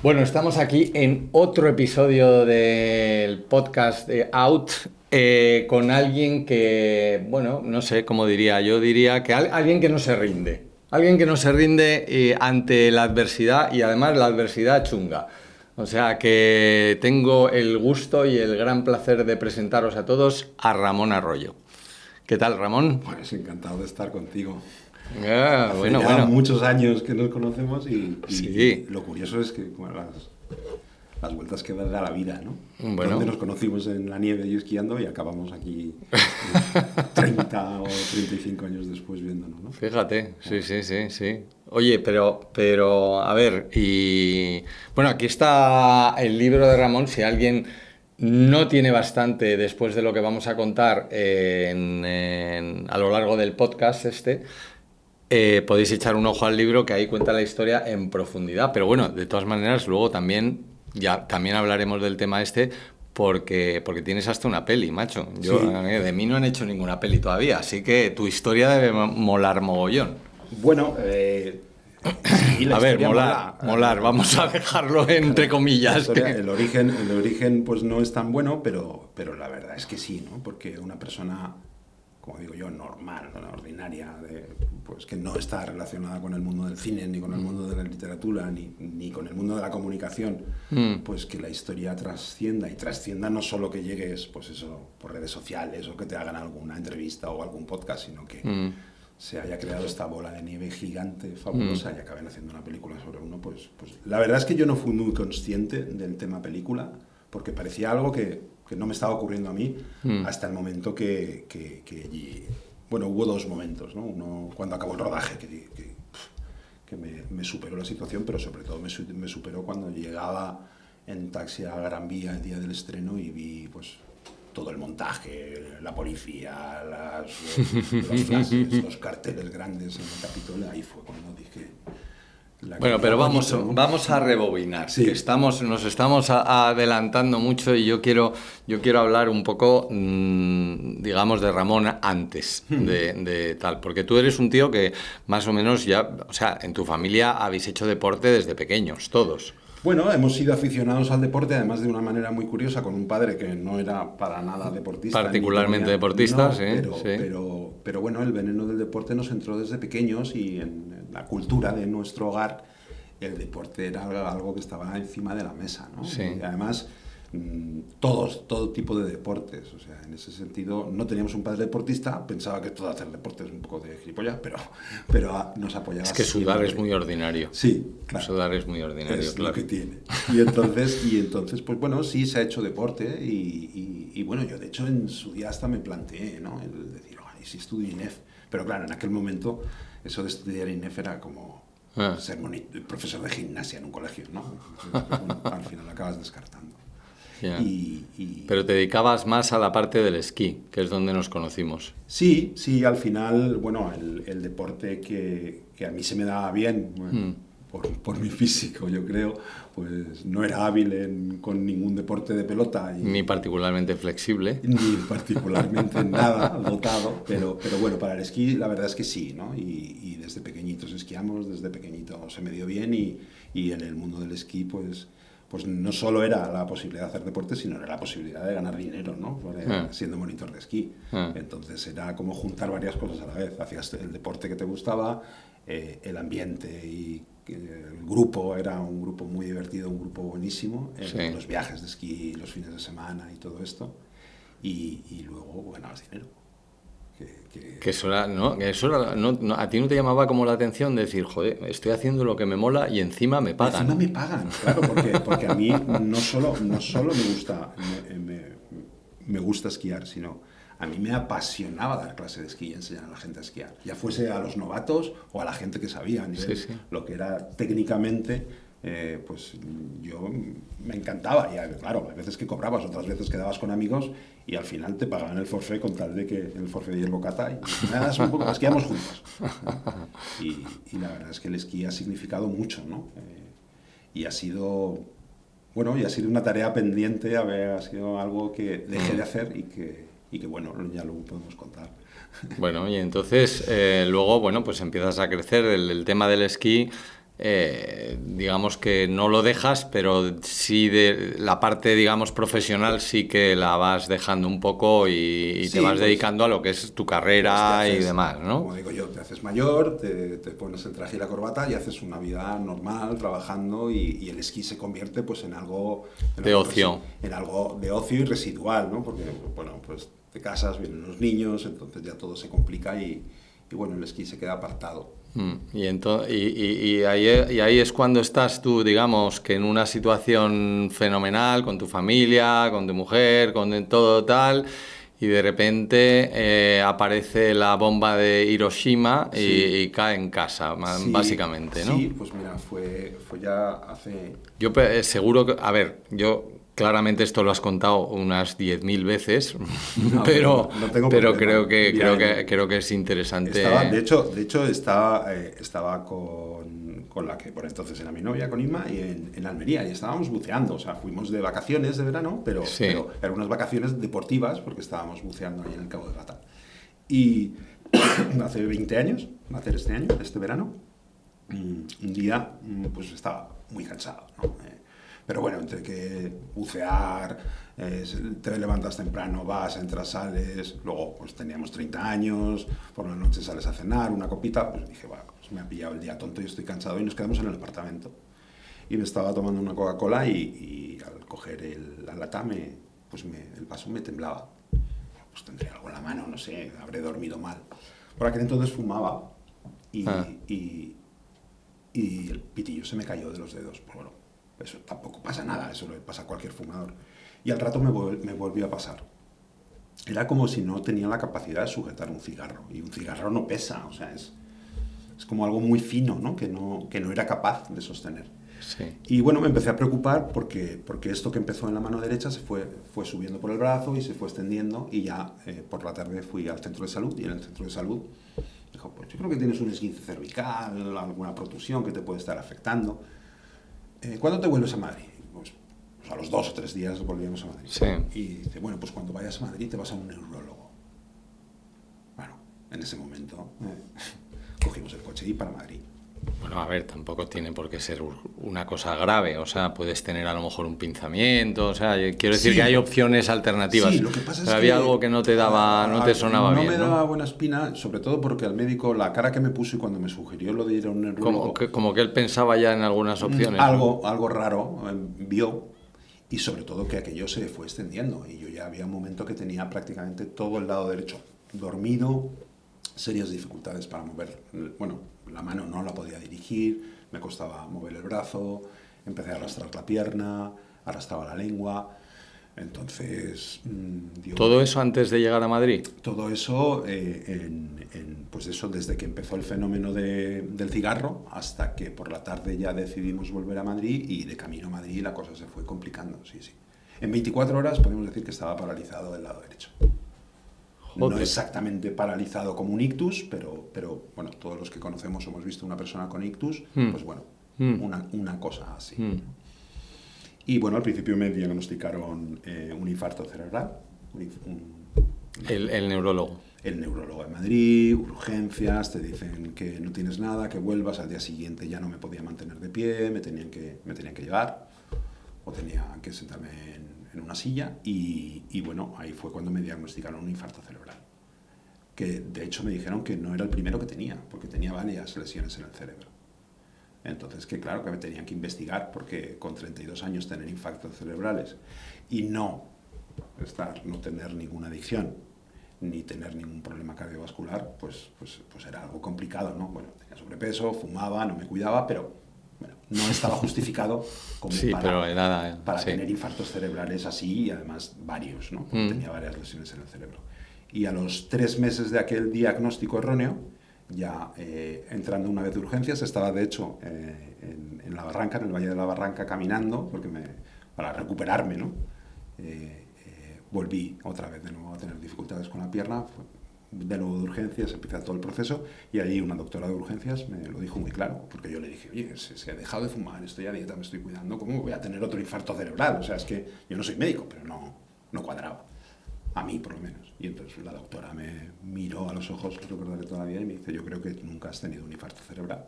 Bueno, estamos aquí en otro episodio del podcast de Out con alguien que, bueno, no sé cómo diría, yo diría que alguien que no se rinde. Alguien que no se rinde ante la adversidad y además la adversidad chunga. O sea que tengo el gusto y el gran placer de presentaros a todos a Ramón Arroyo. ¿Qué tal, Ramón? Pues encantado de estar contigo. Ah, Hace bueno, ya bueno. muchos años que nos conocemos y Sí, lo curioso es que bueno, las vueltas que da la vida, ¿no? Donde bueno. nos conocimos en la nieve y esquiando y acabamos aquí 30 o 35 años después viéndonos, ¿no? Fíjate, sí. Oye, pero, a ver, y bueno, aquí está el libro de Ramón, si alguien no tiene bastante después de lo que vamos a contar a lo largo del podcast podéis echar un ojo al libro que ahí cuenta la historia en profundidad, pero bueno, de todas maneras, luego también hablaremos del tema porque tienes hasta una peli, macho. Sí. De mí no han hecho ninguna peli todavía, así que tu historia debe molar mogollón. Bueno, sí, la A ver, historia molar, mola. molar, vamos a dejarlo entre La comillas. historia, el origen pues no es tan bueno, pero la verdad es que sí, ¿no? Porque una persona, como digo yo, normal, ¿no? Ordinaria, pues que no está relacionada con el mundo del cine, ni con el mundo de la literatura, ni con el mundo de la comunicación, pues que la historia trascienda, y trascienda no solo que llegues, pues eso, por redes sociales o que te hagan alguna entrevista o algún podcast, sino que se haya creado esta bola de nieve gigante, fabulosa, y acaben haciendo una película sobre uno, pues la verdad es que yo no fui muy consciente del tema película, porque parecía algo que no me estaba ocurriendo a mí hasta el momento bueno, hubo dos momentos, ¿no? Uno cuando acabó el rodaje, que me superó la situación, pero sobre todo me superó cuando llegaba en taxi a Gran Vía el día del estreno y vi, pues, todo el montaje, la policía, los flashes, los carteles grandes en el Capitolio. Ahí fue cuando dije... Bueno, pero bonito, ¿no? vamos a rebobinar, Sí. que nos estamos adelantando mucho y yo quiero hablar un poco, digamos, de Ramón antes de tal, porque tú eres un tío que más o menos ya, o sea, en tu familia habéis hecho deporte desde pequeños, todos. Bueno, hemos sido aficionados al deporte, además de una manera muy curiosa, con un padre que no era para nada deportista. Particularmente deportistas, No, sí, sí. pero bueno, el veneno del deporte nos entró desde pequeños y en la cultura de nuestro hogar el deporte era algo que estaba encima de la mesa, ¿no? Sí. Y además, todo tipo de deportes. O sea, en ese sentido, no teníamos un padre deportista, pensaba que todo hacer deporte es un poco de gilipollas, pero nos apoyaba. Es que sudar siempre. es muy ordinario. Sí, claro. Sudar es muy ordinario, Es claro. lo que tiene. Y entonces, pues bueno, sí se ha hecho deporte y bueno, yo de hecho en su día hasta me planteé, ¿no? El decir, ¿y si estudio INEF? Pero claro, en aquel momento eso de estudiar INEF era como ser profesor de gimnasia en un colegio, ¿no? Entonces, pues, bueno, al final acabas descartando. Ya. Y Pero te dedicabas más a la parte del esquí, que es donde nos conocimos. sí, al final, bueno, el deporte que a mí se me daba bien, bueno, por mi físico, yo creo, pues no era hábil con ningún deporte de pelota. Ni particularmente flexible. Ni particularmente nada dotado, pero bueno, para el esquí la verdad es que sí, ¿no? Y desde pequeñitos esquiamos, desde pequeñito se me dio bien y en el mundo del esquí, pues no solo era la posibilidad de hacer deporte, sino era la posibilidad de ganar dinero, ¿no? Siendo monitor de esquí. Entonces era como juntar varias cosas a la vez. Hacías el deporte que te gustaba, el ambiente y el grupo era un grupo muy divertido, un grupo buenísimo. Sí. Los viajes de esquí, los fines de semana y todo esto. Y luego ganabas dinero. Que eso era, ¿no? Que eso era, no, a ti no te llamaba como la atención decir, joder, estoy haciendo lo que me mola y encima me pagan. Encima me pagan, claro, porque a mí no solo me gusta esquiar, sino a mí me apasionaba dar clase de esquí y enseñar a la gente a esquiar. Ya fuese a los novatos o a la gente que sabía a nivel, Sí. lo que era técnicamente. Pues yo me encantaba y claro, hay veces que cobrabas, otras veces quedabas con amigos y al final te pagaban el forfait con tal de que el forfait de hierbo cata y nada, es un poco, esquiamos juntos, ¿no? Y la verdad es que el esquí ha significado mucho, ¿no? Y ha sido, bueno, y ha sido una tarea pendiente, ha sido algo que dejé de hacer y que bueno, ya lo podemos contar. Bueno, y entonces luego, bueno, pues empiezas a crecer el tema del esquí. digamos que no lo dejas, pero sí de la parte, digamos, profesional sí que la vas dejando un poco y te Sí, vas pues, dedicando a lo que es tu pues te carrera y haces, demás, ¿no? como digo yo, te haces mayor, te pones el traje y la corbata y haces una vida normal, trabajando y el esquí se convierte pues De ocio. en algo de ocio y residual, ¿no? Porque, bueno, pues te casas, vienen los niños, entonces ya todo se complica y bueno, el esquí se queda apartado. Y ahí es cuando estás tú, digamos, que en una situación fenomenal con tu familia, con tu mujer, con todo tal, y de repente aparece la bomba de Hiroshima Sí, y cae en casa, sí, básicamente, ¿no? sí, pues mira, fue ya hace... Yo seguro que, a ver, yo claramente esto lo has contado unas 10.000 veces, No, pero pero, no tengo pero problema. Mira, creo que es estaba, interesante. de hecho estaba con la que por entonces era mi novia, con Inma, y en Almería, y estábamos buceando, o sea, fuimos de vacaciones de verano, Sí. pero eran unas vacaciones deportivas, porque estábamos buceando ahí en el Cabo de Gata. Y hace 20 años, va a hacer este año, este verano, un día pues estaba muy cansado, ¿no? Pero bueno, entre que bucear, te levantas temprano, vas, entras, sales, luego pues teníamos 30 años, por la noche sales a cenar, una copita, pues dije, va, pues me ha pillado el día tonto y estoy cansado y nos quedamos en el apartamento. Y me estaba tomando una Coca-Cola y al coger la lata el vaso me temblaba. Pues tendría algo en la mano, no sé, habré dormido mal. Por aquel entonces fumaba y, Ah, y, y el pitillo se me cayó de los dedos. Pues bueno, eso tampoco pasa nada, eso le pasa a cualquier fumador. Y al rato me volvió a pasar. Era como si no tenía la capacidad de sujetar un cigarro. Y un cigarro no pesa, o sea, es como algo muy fino, ¿no? Que no era capaz de sostener. sí. Y bueno, me empecé a preocupar porque esto que empezó en la mano derecha fue subiendo por el brazo y se fue extendiendo y ya por la tarde fui al centro de salud y en el centro de salud dijo, pues yo creo que tienes un esguince cervical, alguna protusión que te puede estar afectando. ¿Cuándo te vuelves a Madrid? Pues a los 2 o 3 días volvíamos a Madrid. Sí. Y dice, bueno, pues cuando vayas a Madrid te vas a un neurólogo. Bueno, en ese momento cogimos el coche y para Madrid. Bueno, a ver, tampoco tiene por qué ser una cosa grave, o sea, puedes tener a lo mejor un pinzamiento, o sea, quiero decir que hay Sí, opciones sí, alternativas, lo que pasa es pero había algo que que no te daba, no te sonaba no me bien, ¿no? daba buena espina, sobre todo porque al médico la cara que me puso y cuando me sugirió lo de ir a un neurólogo, Como que él pensaba ya en algunas opciones, ¿no? algo raro vio y sobre todo que aquello se fue extendiendo y yo ya había un momento que tenía prácticamente todo el lado derecho dormido, serias dificultades para mover, bueno, la mano no la podía dirigir, me costaba mover el brazo, empecé a arrastrar la pierna, arrastraba la lengua, entonces dio Todo eso antes de llegar a Madrid. todo eso, pues eso, desde que empezó el fenómeno del cigarro hasta que por la tarde ya decidimos volver a Madrid y de camino a Madrid la cosa se fue complicando, sí, sí. En 24 horas podemos decir que estaba paralizado del lado derecho. No Joder. exactamente paralizado como un ictus, pero bueno, todos los que conocemos hemos visto una persona con ictus, Mm, pues bueno, mm, una cosa así. mm. Y bueno, al principio me diagnosticaron un infarto cerebral, El neurólogo. el neurólogo de Madrid, urgencias, te dicen que no tienes nada, que vuelvas, al día siguiente ya no me podía mantener de pie, me tenían que llevar o tenía que sentarme en una silla y bueno, ahí fue cuando me diagnosticaron un infarto cerebral, que de hecho me dijeron que no era el primero que tenía, porque tenía varias lesiones en el cerebro. Entonces, que claro que me tenían que investigar, porque con 32 años tener infartos cerebrales y no tener ninguna adicción, ni tener ningún problema cardiovascular, pues era algo complicado, ¿no? Bueno, tenía sobrepeso, fumaba, no me cuidaba, pero bueno, no estaba justificado como Sí, pero nada, para sí. tener infartos cerebrales así y además varios, ¿no? Porque Mm. tenía varias lesiones en el cerebro. Y a los 3 meses de aquel diagnóstico erróneo, ya entrando una vez de urgencias, estaba de hecho en la Barranca, en el Valle de la Barranca, caminando, para recuperarme, ¿no? Volví otra vez de nuevo a tener dificultades con la pierna, de nuevo de urgencias, empieza todo el proceso y ahí una doctora de urgencias me lo dijo muy claro, porque yo le dije, oye, se ha dejado de fumar, estoy a dieta, me estoy cuidando, ¿cómo voy a tener otro infarto cerebral? O sea, es que yo no soy médico, pero no cuadraba, a mí por lo menos. Y entonces la doctora me miró a los ojos, lo recordaré todavía, y me dice, yo creo que nunca has tenido un infarto cerebral,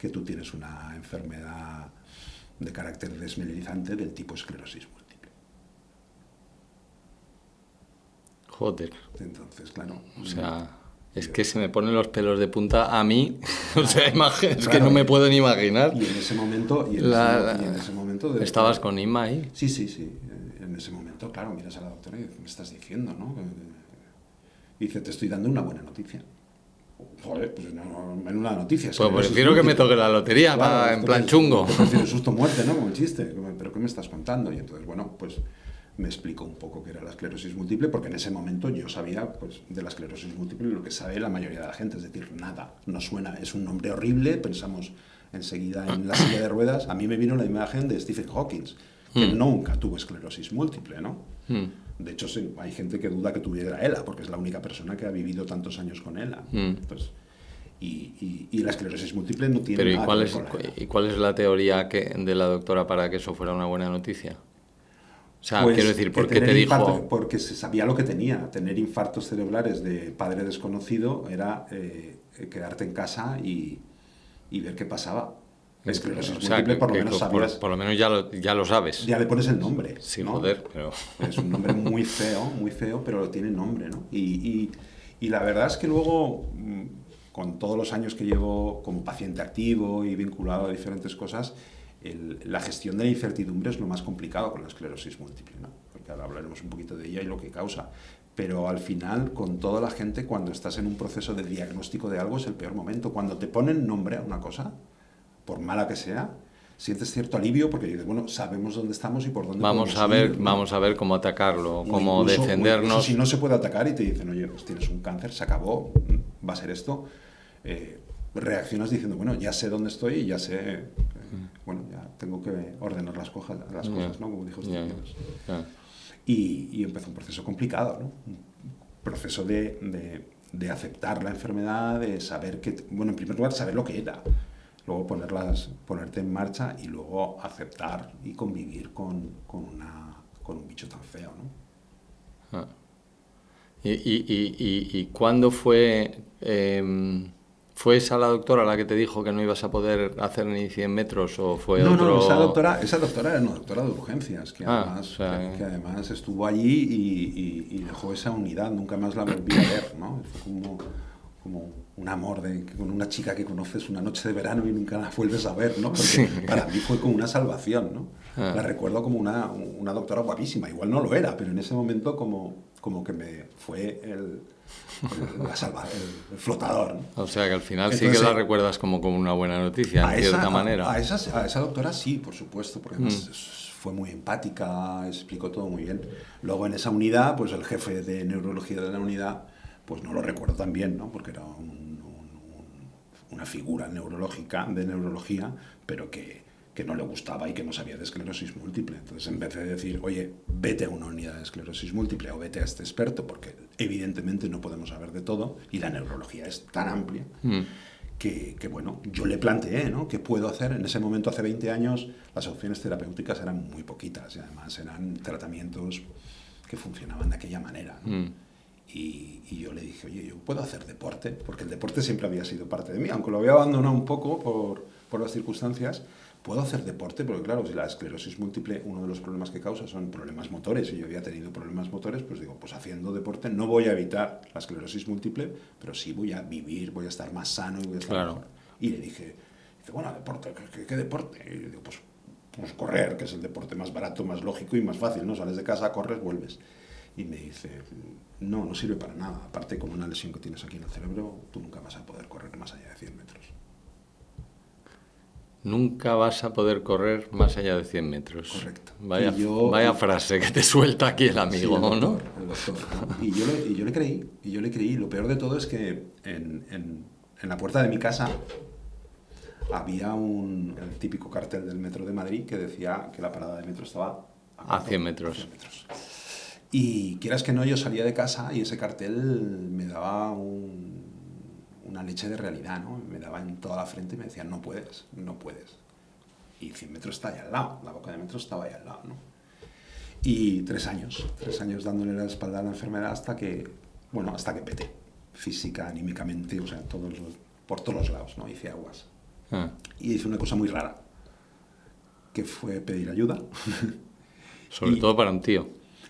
que tú tienes una enfermedad de carácter desmineralizante del tipo esclerosis múltiple. Joder. Entonces, claro. O sea, es que se me ponen los pelos de punta a mí. O sea, es que Claro, no me puedo ni imaginar. Y en ese momento... ¿Estabas con Inma ahí? Sí, sí, sí. En ese momento, claro, miras a la doctora y dices, ¿qué me estás diciendo, no? Y dice, te estoy dando una buena noticia. Joder, pues no, menuda noticia. Pues prefiero que me toque la lotería, Claro, en plan chungo. Prefiero susto muerte, ¿no? Como el chiste. ¿Pero qué me estás contando? Y entonces, bueno, pues me explicó un poco qué era la esclerosis múltiple, porque en ese momento yo sabía, pues, de la esclerosis múltiple lo que sabe la mayoría de la gente, es decir, nada, no suena, es un nombre horrible, pensamos enseguida en la silla de ruedas. A mí me vino la imagen de Stephen Hawking, que nunca tuvo esclerosis múltiple, ¿no? De hecho, sí, hay gente que duda que tuviera ELA, porque es la única persona que ha vivido tantos años con ELA. Pues, y la esclerosis múltiple no tiene Pero nada que ver con la ELA. ¿y cuál es la teoría de la doctora para que eso fuera una buena noticia? O sea, Pues quiero decir, ¿por que qué te tener dijo...? porque se sabía lo que tenía. Tener infartos cerebrales de padre desconocido era quedarte en casa y ver qué pasaba. Esclerosis O sea, múltiple, por lo menos sabías... por lo menos ya lo sabes. Ya le pones el nombre. Sí, ¿no? joder, pero... Es un nombre muy feo, pero tiene nombre, ¿no? Y la verdad es que luego, con todos los años que llevo como paciente activo y vinculado a diferentes cosas, la gestión de la incertidumbre es lo más complicado con la esclerosis múltiple, ¿no? Porque ahora hablaremos un poquito de ella y lo que causa. Pero al final, con toda la gente, cuando estás en un proceso de diagnóstico de algo, es el peor momento. Cuando te ponen nombre a una cosa, por mala que sea, sientes cierto alivio porque dices, bueno, sabemos dónde estamos y por dónde Vamos a ver, vamos a ver cómo atacarlo, cómo defendernos. O si no se puede atacar y te dicen, oye, pues tienes un cáncer, se acabó, va a ser esto. Reaccionas diciendo, bueno, ya sé dónde estoy y ya sé, bueno, ya tengo que ordenar las cosas, ¿no? Como dijo Steve Jobs. Y empezó un proceso complicado, ¿no? Un proceso de aceptar la enfermedad, de saber que, bueno, en primer lugar, saber lo que era. Luego ponerte en marcha y luego aceptar y convivir con un bicho tan feo, ¿no? ¿Y cuándo fue esa la doctora la que te dijo que no ibas a poder hacer ni 100 metros o fue No, otro...? no, esa doctora era una doctora de urgencias que además estuvo allí y dejó esa unidad, nunca más la volví a ver, ¿no? Fue como un amor con una chica que conoces una noche de verano y nunca la vuelves a ver, ¿no? Porque sí. Para mí fue como una salvación, ¿no? La recuerdo como una doctora guapísima, igual no lo era, pero en ese momento como que me fue el flotador, ¿no? O sea que al final entonces, sí que la recuerdas como una buena noticia, en cierta manera. A esa doctora sí, por supuesto, porque además fue muy empática, explicó todo muy bien. Luego en esa unidad, pues el jefe de neurología de la unidad, pues no lo recuerdo tan bien, ¿no? Porque era una figura neurológica, de neurología, pero que no le gustaba y que no sabía de esclerosis múltiple. Entonces, en vez de decir, oye, vete a una unidad de esclerosis múltiple o vete a este experto, porque evidentemente no podemos saber de todo y la neurología es tan amplia que bueno, yo le planteé, ¿no? ¿Qué puedo hacer? En ese momento, hace 20 años, las opciones terapéuticas eran muy poquitas y además eran tratamientos que funcionaban de aquella manera, ¿no? Y yo le dije, oye, yo puedo hacer deporte, porque el deporte siempre había sido parte de mí, aunque lo había abandonado un poco por las circunstancias. Puedo hacer deporte, porque claro, si la esclerosis múltiple, uno de los problemas que causa son problemas motores, y yo había tenido problemas motores, pues digo, pues haciendo deporte no voy a evitar la esclerosis múltiple, pero sí voy a vivir, voy a estar más sano y voy a estar mejor. Y le dije, bueno, deporte, ¿qué deporte? Y digo, pues correr, que es el deporte más barato, más lógico y más fácil, ¿no? Sales de casa, corres, vuelves. Y me dice, no sirve para nada, aparte con una lesión que tienes aquí en el cerebro, tú nunca vas a poder correr más allá de 100 metros. Nunca vas a poder correr más allá de 100 metros. Correcto. Vaya frase que te suelta aquí el amigo, sí, ¿no? El doctor. Y yo le creí. Lo peor de todo es que en la puerta de mi casa había el típico cartel del metro de Madrid que decía que la parada de metro estaba a 100 metros. 100 metros. Y quieras que no, yo salía de casa y ese cartel me daba una leche de realidad, ¿no? Me daba en toda la frente y me decían, no puedes. Y 100 metros está ahí al lado, la boca de metro estaba ahí al lado, ¿no? Y 3 años dándole la espalda a la enfermedad hasta que peté, física, anímicamente, o sea, por todos los lados, ¿no? Hice aguas. Ah. Y hice una cosa muy rara, que fue pedir ayuda. Sobre Y, todo para un tío.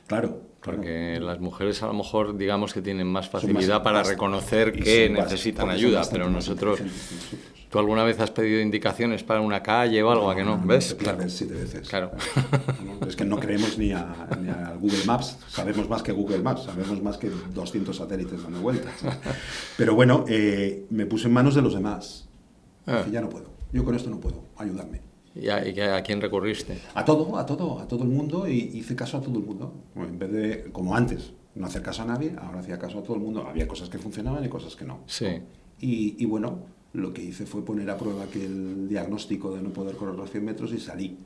claro, Porque las mujeres a lo mejor digamos que tienen más son más, facilidad para reconocer que necesitan porque son ayuda, bastante pero más nosotros... inteligentes que nosotros. ¿Tú alguna vez has pedido indicaciones para una calle o algo? ¿A que no? ¿Ves? Te pierdes 7 veces. Claro. ¿No? Es que no creemos ni a Google Maps. Sabemos más que Google Maps. Sabemos más que 200 satélites dando vueltas. Pero bueno, me puse en manos de los demás. Dije, ya no puedo. Yo con esto no puedo. Ayudarme. ¿Y a quién recurriste? A todo el mundo, y hice caso a todo el mundo. Bueno, en vez de, como antes, no hacer caso a nadie, ahora hacía caso a todo el mundo. Había cosas que funcionaban y cosas que no. Sí. Y bueno, lo que hice fue poner a prueba aquel diagnóstico de no poder correr los 100 metros y salí.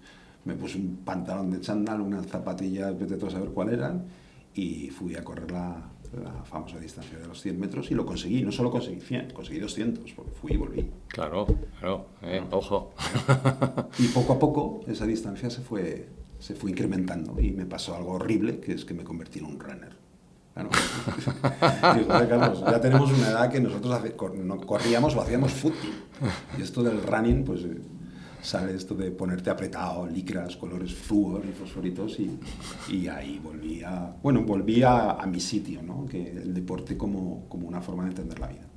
Me puse un pantalón de chándal, unas zapatillas, vete tú a saber cuál eran, y fui a correr la famosa distancia de los 100 metros y lo conseguí. No solo conseguí 100, conseguí 200, porque fui y volví. Claro, ojo. Y poco a poco esa distancia se fue incrementando y me pasó algo horrible, que es que me convertí en un runner. Claro. Digo, Carlos, ya tenemos una edad que nosotros no corríamos o hacíamos footing. Y esto del running, pues sale esto de ponerte apretado, licras, colores flúor y fosforitos, y ahí volví a mi sitio, ¿no? Que el deporte como una forma de entender la vida.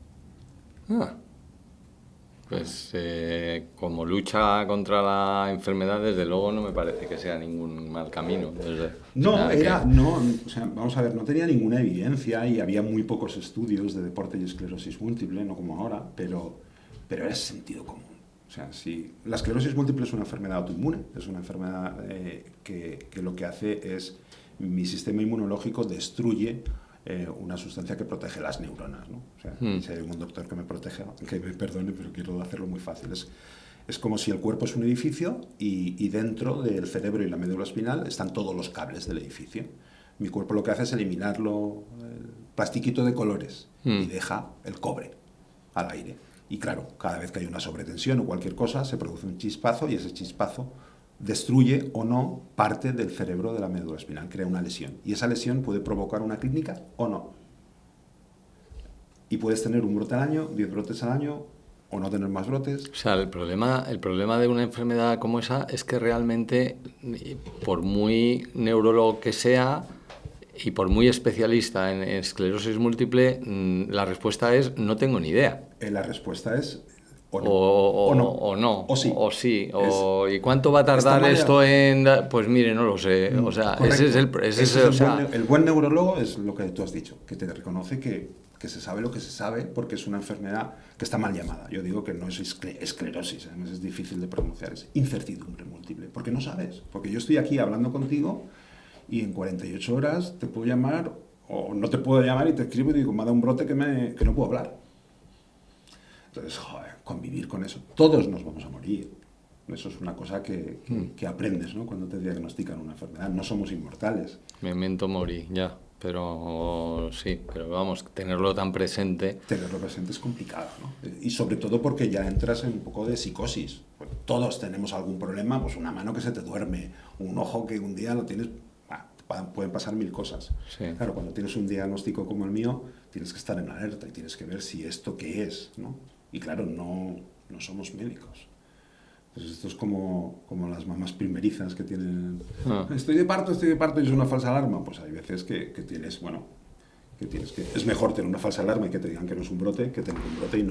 Pues como lucha contra la enfermedad, desde luego no me parece que sea ningún mal camino. Vamos a ver, no tenía ninguna evidencia y había muy pocos estudios de deporte y esclerosis múltiple, no como ahora, pero era sentido común. O sea, si la esclerosis múltiple es una enfermedad autoinmune, es una enfermedad que lo que hace es mi sistema inmunológico destruye una sustancia que protege las neuronas, ¿no? O sea, si hay un doctor que me protege, que me perdone, pero quiero hacerlo muy fácil. Es como si el cuerpo es un edificio y dentro del cerebro y la médula espinal están todos los cables del edificio. Mi cuerpo lo que hace es eliminarlo, el plastiquito de colores, y deja el cobre al aire. Y claro, cada vez que hay una sobretensión o cualquier cosa, se produce un chispazo y ese chispazo destruye o no parte del cerebro de la médula espinal, crea una lesión. Y esa lesión puede provocar una clínica o no. Y puedes tener un brote al año, 10 brotes al año, o no tener más brotes. O sea, el problema de una enfermedad como esa es que realmente, por muy neurólogo que sea y por muy especialista en esclerosis múltiple, la respuesta es no tengo ni idea. La respuesta es o no. O no. O sí. O sí. ¿Y cuánto va a tardar esto en...? Pues mire, no lo sé. O sea, el buen neurólogo es lo que tú has dicho, que te reconoce que se sabe lo que se sabe porque es una enfermedad que está mal llamada. Yo digo que no es esclerosis, además es difícil de pronunciar, es incertidumbre múltiple, porque no sabes. Porque yo estoy aquí hablando contigo y en 48 horas te puedo llamar o no te puedo llamar y te escribo y digo, me ha dado un brote que no puedo hablar. Entonces, convivir con eso. Todos nos vamos a morir. Eso es una cosa que aprendes, ¿no? Cuando te diagnostican una enfermedad. No somos inmortales. Memento mori, ya. Pero sí, pero vamos, tenerlo tan presente. Tenerlo presente es complicado, ¿no? Y sobre todo porque ya entras en un poco de psicosis. Pues todos tenemos algún problema, pues una mano que se te duerme, un ojo que un día lo tienes... pueden pasar mil cosas. Sí. Claro, cuando tienes un diagnóstico como el mío, tienes que estar en alerta y tienes que ver si esto qué es, ¿no? Y claro, no somos médicos. Entonces esto es como las mamás primerizas que tienen... Estoy de parto y es una falsa alarma. Pues hay veces que tienes, es mejor tener una falsa alarma y que te digan que no es un brote, que tener un brote y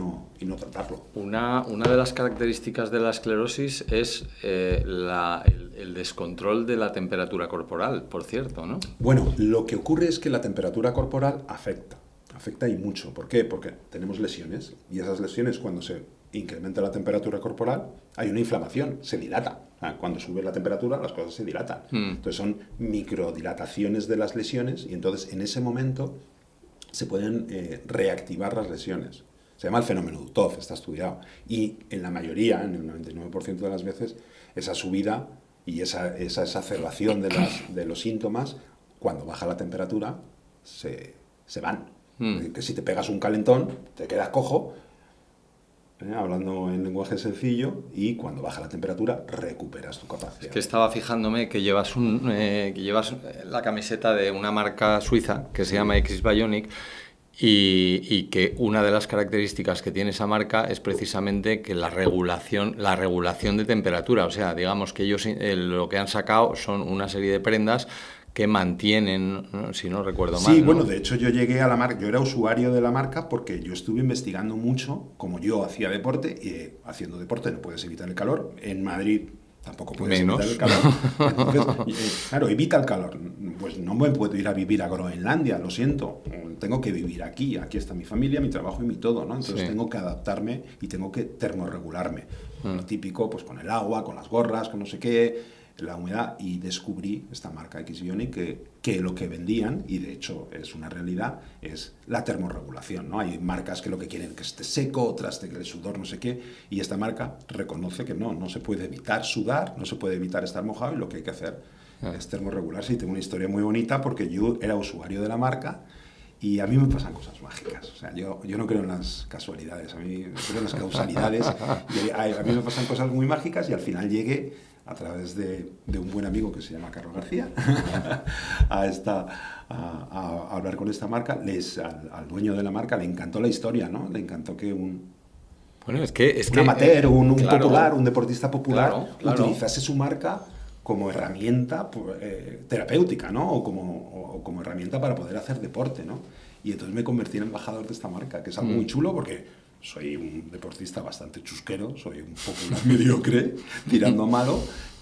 no tratarlo. Una de las características de la esclerosis es el descontrol de la temperatura corporal, por cierto, ¿no? Bueno, lo que ocurre es que la temperatura corporal afecta y mucho. ¿Por qué? Porque tenemos lesiones y esas lesiones, cuando se incrementa la temperatura corporal, hay una inflamación, se dilata. Cuando sube la temperatura, las cosas se dilatan. Entonces son microdilataciones de las lesiones y entonces en ese momento se pueden reactivar las lesiones. Se llama el fenómeno Dutov, está estudiado. Y en la mayoría, en el 99% de las veces, esa subida y esa exacerbación de los síntomas, cuando baja la temperatura, se van. Es decir, que si te pegas un calentón, te quedas cojo, hablando en lenguaje sencillo, y cuando baja la temperatura, recuperas tu capacidad. Es que estaba fijándome que llevas la camiseta de una marca suiza que se llama X Bionic y que una de las características que tiene esa marca es precisamente que la regulación de temperatura. O sea, digamos que ellos lo que han sacado son una serie de prendas que mantienen, ¿no? Si no recuerdo Sí, mal, bueno, ¿no? de hecho yo llegué a la marca, yo era usuario de la marca porque yo estuve investigando mucho, como yo hacía deporte, y haciendo deporte no puedes evitar el calor, en Madrid tampoco puedes evitar el Menos. calor, entonces, claro, evita el calor, pues no me puedo ir a vivir a Groenlandia, lo siento, tengo que vivir aquí, aquí está mi familia, mi trabajo y mi todo, ¿no? Entonces Sí. tengo que adaptarme y tengo que termorregularme, lo típico, pues con el agua, con las gorras, con no sé qué, la humedad, y descubrí esta marca Xbionic que lo que vendían, y de hecho es una realidad, es la termorregulación, ¿no? Hay marcas que lo que quieren es que esté seco, otras de que el sudor no sé qué, y esta marca reconoce que no se puede evitar sudar, no se puede evitar estar mojado, y lo que hay que hacer es termorregularse. Y tengo una historia muy bonita porque yo era usuario de la marca y a mí me pasan cosas mágicas. O sea, yo no creo en las casualidades, a mí creo en las causalidades. Y a mí me pasan cosas muy mágicas y al final llegué a través de un buen amigo que se llama Carlos García a hablar con esta marca. Al dueño de la marca le encantó la historia, ¿no? Le encantó que Bueno, un amateur, un popular, claro, un deportista popular, claro, claro. utilizase su marca como herramienta terapéutica, ¿no? O como herramienta para poder hacer deporte, ¿no? Y entonces me convertí en embajador de esta marca, que es algo muy chulo porque soy un deportista bastante chusquero, soy un popular mediocre, tirando a malo,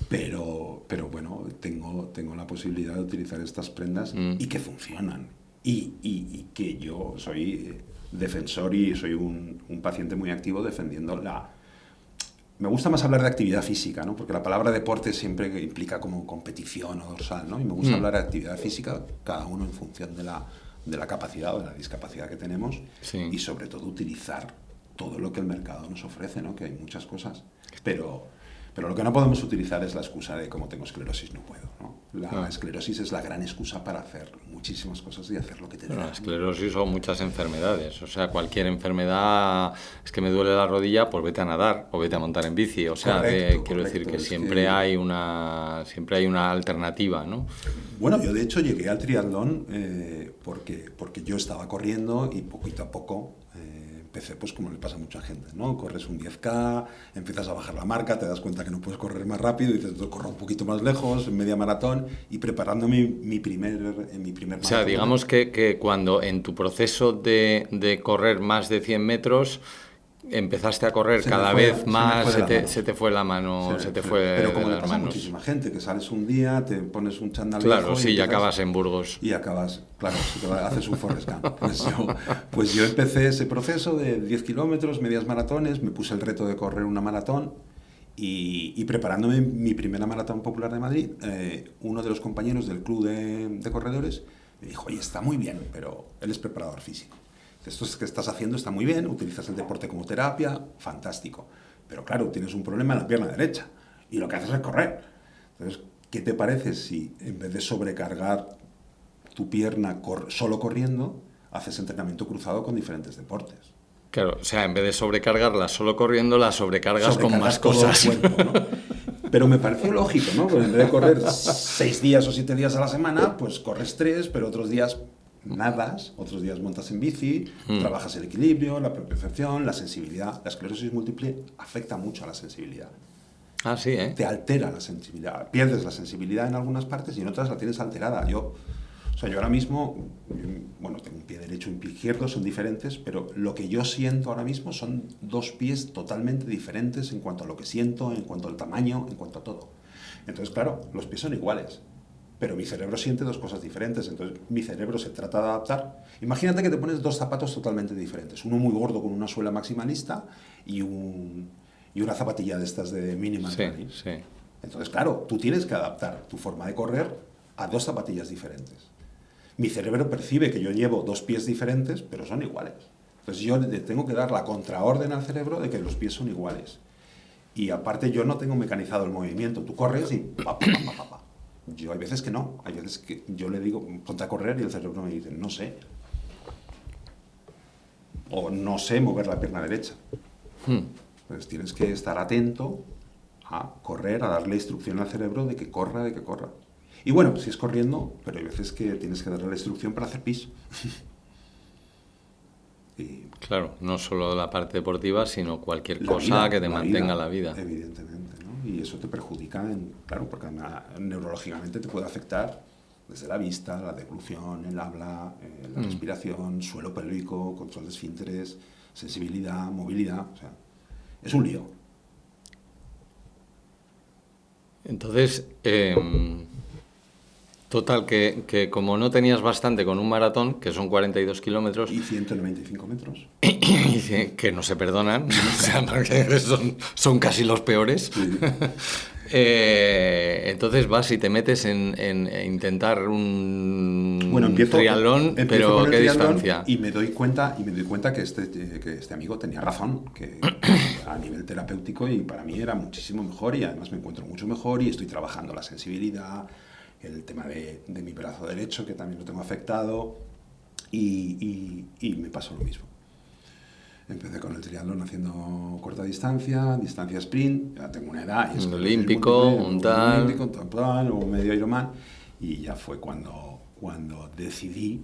pero bueno, tengo la posibilidad de utilizar estas prendas y que funcionan. Y que yo soy defensor y soy un paciente muy activo defendiendo me gusta más hablar de actividad física, ¿no? Porque la palabra deporte siempre implica como competición o dorsal, ¿no? Y me gusta hablar de actividad física, cada uno en función de la capacidad o de la discapacidad que tenemos, Sí. y sobre todo utilizar todo lo que el mercado nos ofrece, ¿no? Que hay muchas cosas. Pero lo que no podemos utilizar es la excusa de como tengo esclerosis no puedo, ¿no? La Ah. esclerosis es la gran excusa para hacer muchísimas cosas y hacer lo que te dé Bueno, la la gana. esclerosis o muchas enfermedades. O sea, cualquier enfermedad, es que me duele la rodilla, pues vete a nadar o vete a montar en bici. O sea, Correcto, quiero decir correcto. que Es que siempre hay una alternativa, ¿no? bueno, yo de hecho llegué al triatlón porque yo estaba corriendo y poquito a poco empecé, pues como le pasa a mucha gente, ¿no? Corres un 10K, empiezas a bajar la marca, te das cuenta que no puedes correr más rápido y dices, corro un poquito más lejos, media maratón, y preparándome mi primer O sea, maratón. digamos que cuando en tu proceso de correr más de 100 metros empezaste a correr cada vez Se me más, fue de las se manos. te fue la mano, se te fue Pero de como le las pasa a manos. muchísima gente, que sales un día, te pones un chándal Claro, viejo y sí, y empiezas acabas en Burgos. y acabas, claro, haces un Forrest Gump. Pues yo empecé ese proceso de 10 kilómetros, medias maratones, me puse el reto de correr una maratón y preparándome mi primera maratón popular de Madrid, uno de los compañeros del club de corredores me dijo, oye, está muy bien, pero él es preparador físico. Esto que estás haciendo está muy bien, utilizas el deporte como terapia, fantástico. Pero claro, tienes un problema en la pierna derecha y lo que haces es correr. Entonces, ¿qué te parece si en vez de sobrecargar tu pierna solo corriendo, haces entrenamiento cruzado con diferentes deportes? Claro, o sea, en vez de sobrecargarla solo corriendo, la sobrecargas con más Sobrecargas todo el cosas. cuerpo, ¿no? Pero me pareció lógico, ¿no? Porque en vez de correr 6 días o 7 días a la semana, pues corres 3, pero otros días nadas, otros días montas en bici, trabajas el equilibrio, la propiocepción, la sensibilidad. La esclerosis múltiple afecta mucho a la sensibilidad. Ah, sí, ¿eh? Te altera la sensibilidad. Pierdes la sensibilidad en algunas partes y en otras la tienes alterada. Yo ahora mismo, bueno, tengo un pie derecho y un pie izquierdo, son diferentes, pero lo que yo siento ahora mismo son dos pies totalmente diferentes en cuanto a lo que siento, en cuanto al tamaño, en cuanto a todo. Entonces, claro, los pies son iguales, pero mi cerebro siente dos cosas diferentes, entonces mi cerebro se trata de adaptar. Imagínate que te pones dos zapatos totalmente diferentes, uno muy gordo con una suela maximalista y una zapatilla de estas de minimal Sí, running. sí. Entonces, claro, tú tienes que adaptar tu forma de correr a dos zapatillas diferentes. Mi cerebro percibe que yo llevo dos pies diferentes, pero son iguales. Entonces yo le tengo que dar la contraorden al cerebro de que los pies son iguales. Y aparte yo no tengo mecanizado el movimiento. Tú corres y pa, pa, pa, pa, pa, pa. Yo hay veces que no. Hay veces que yo le digo, ponte a correr y el cerebro me dice, no sé. O no sé mover la pierna derecha. Entonces tienes que estar atento a correr, a darle instrucción al cerebro de que corra, de que corra. Y bueno, si es corriendo, pero hay veces que tienes que darle la instrucción para hacer pis. Y Claro, no solo la parte deportiva, sino cualquier la cosa vida, que te la mantenga vida, la vida. evidentemente, ¿no? Y eso te perjudica, claro, porque además neurológicamente te puede afectar desde la vista, la deglución, el habla, la respiración, suelo pélvico, control de esfínteres, sensibilidad, movilidad, o sea, es un lío. Entonces, total, que como no tenías bastante con un maratón, que son 42 kilómetros, Y 195 metros. y que no se perdonan, o sea, porque son casi los peores. Sí. Entonces vas y te metes en intentar Bueno, un empiezo, triatlón, empiezo con pero el ¿qué triatlón distancia? y me doy cuenta que este amigo tenía razón, que a nivel terapéutico y para mí era muchísimo mejor y además me encuentro mucho mejor y estoy trabajando la sensibilidad, el tema de mi brazo derecho, que también lo tengo afectado y me pasó lo mismo. Empecé con el triatlón haciendo corta distancia, distancia sprint, ya tengo una edad y esclerosis Olímpico, múltiple, un luego un tal. olímpico, tal, luego medio Ironman y ya fue cuando decidí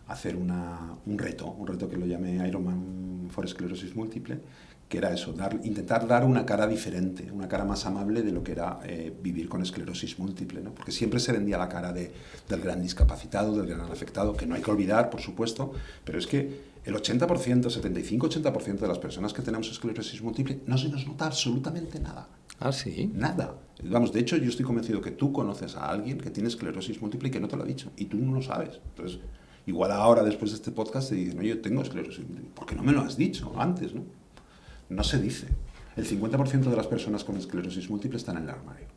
hacer un reto que lo llamé Ironman for esclerosis múltiple, que era eso, intentar dar una cara diferente, una cara más amable de lo que era vivir con esclerosis múltiple, ¿no? Porque siempre se vendía la cara del gran discapacitado, del gran afectado, que no hay que olvidar, por supuesto, pero es que el 80%, 75-80% de las personas que tenemos esclerosis múltiple no se nos nota absolutamente nada. Ah, sí. Nada. Vamos, de hecho, yo estoy convencido que tú conoces a alguien que tiene esclerosis múltiple y que no te lo ha dicho, y tú no lo sabes. Entonces, igual ahora, después de este podcast, te dicen, oye, yo tengo esclerosis múltiple. ¿Por qué no me lo has dicho antes, no? No se dice. El 50% de las personas con esclerosis múltiple están en el armario.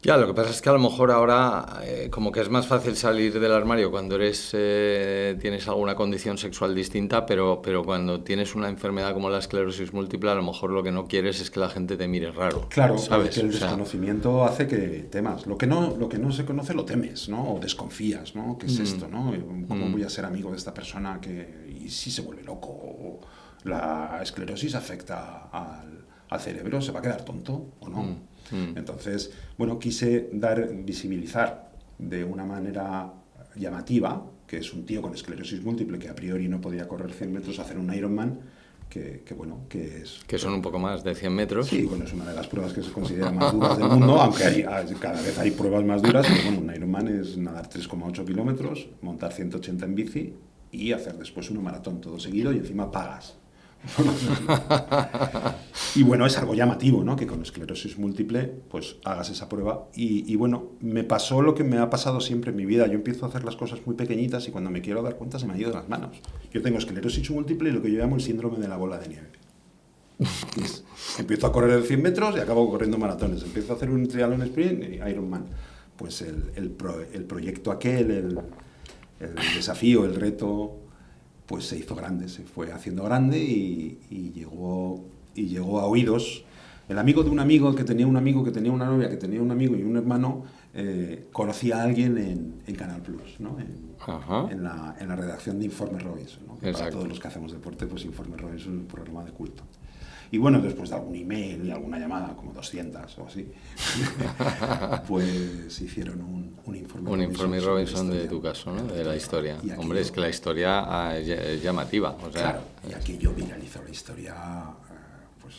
Ya, lo que pasa es que a lo mejor ahora como que es más fácil salir del armario cuando tienes alguna condición sexual distinta, pero cuando tienes una enfermedad como la esclerosis múltiple, a lo mejor lo que no quieres es que la gente te mire raro, Claro, ¿sabes? que el O sea, desconocimiento hace que temas. Lo que no se conoce lo temes, ¿no? O desconfías, ¿no? ¿Qué es esto, no? ¿Cómo voy a ser amigo de esta persona y si se vuelve loco? O la esclerosis afecta al cerebro, ¿se va a quedar tonto o no? Entonces, bueno, quise visibilizar de una manera llamativa, que es un tío con esclerosis múltiple que a priori no podía correr 100 metros, hacer un Ironman, bueno, que es... que son un poco más de 100 metros. Sí, bueno, es una de las pruebas que se considera más duras del mundo, aunque cada vez hay pruebas más duras, pero bueno, un Ironman es nadar 3,8 kilómetros, montar 180 en bici y hacer después un maratón todo seguido y encima pagas. Y bueno, es algo llamativo, ¿no? Que con esclerosis múltiple, pues hagas esa prueba. Y bueno, me pasó lo que me ha pasado siempre en mi vida. Yo empiezo a hacer las cosas muy pequeñitas y cuando me quiero dar cuenta se me han ido de las manos. Yo tengo esclerosis múltiple y lo que yo llamo el síndrome de la bola de nieve. Empiezo a correr de 100 metros y acabo corriendo maratones. Empiezo a hacer un triatlón sprint y Ironman. Pues el proyecto aquel, el desafío, el reto, pues se hizo grande, se fue haciendo grande y llegó a oídos. El amigo de un amigo que tenía un amigo, que tenía una novia, que tenía un amigo y un hermano, conocía a alguien en Canal Plus, ¿no? En la redacción de Informe Robinson, ¿no? Para todos los que hacemos deporte, pues Informe Robinson es un programa de culto. Y bueno, después de algún email y alguna llamada, como 200 o así, pues hicieron un informe Un informe Robinson de tu caso, ¿no? De la historia. Hombre, es que la historia es llamativa. O sea, claro, y aquello viralizó la historia, pues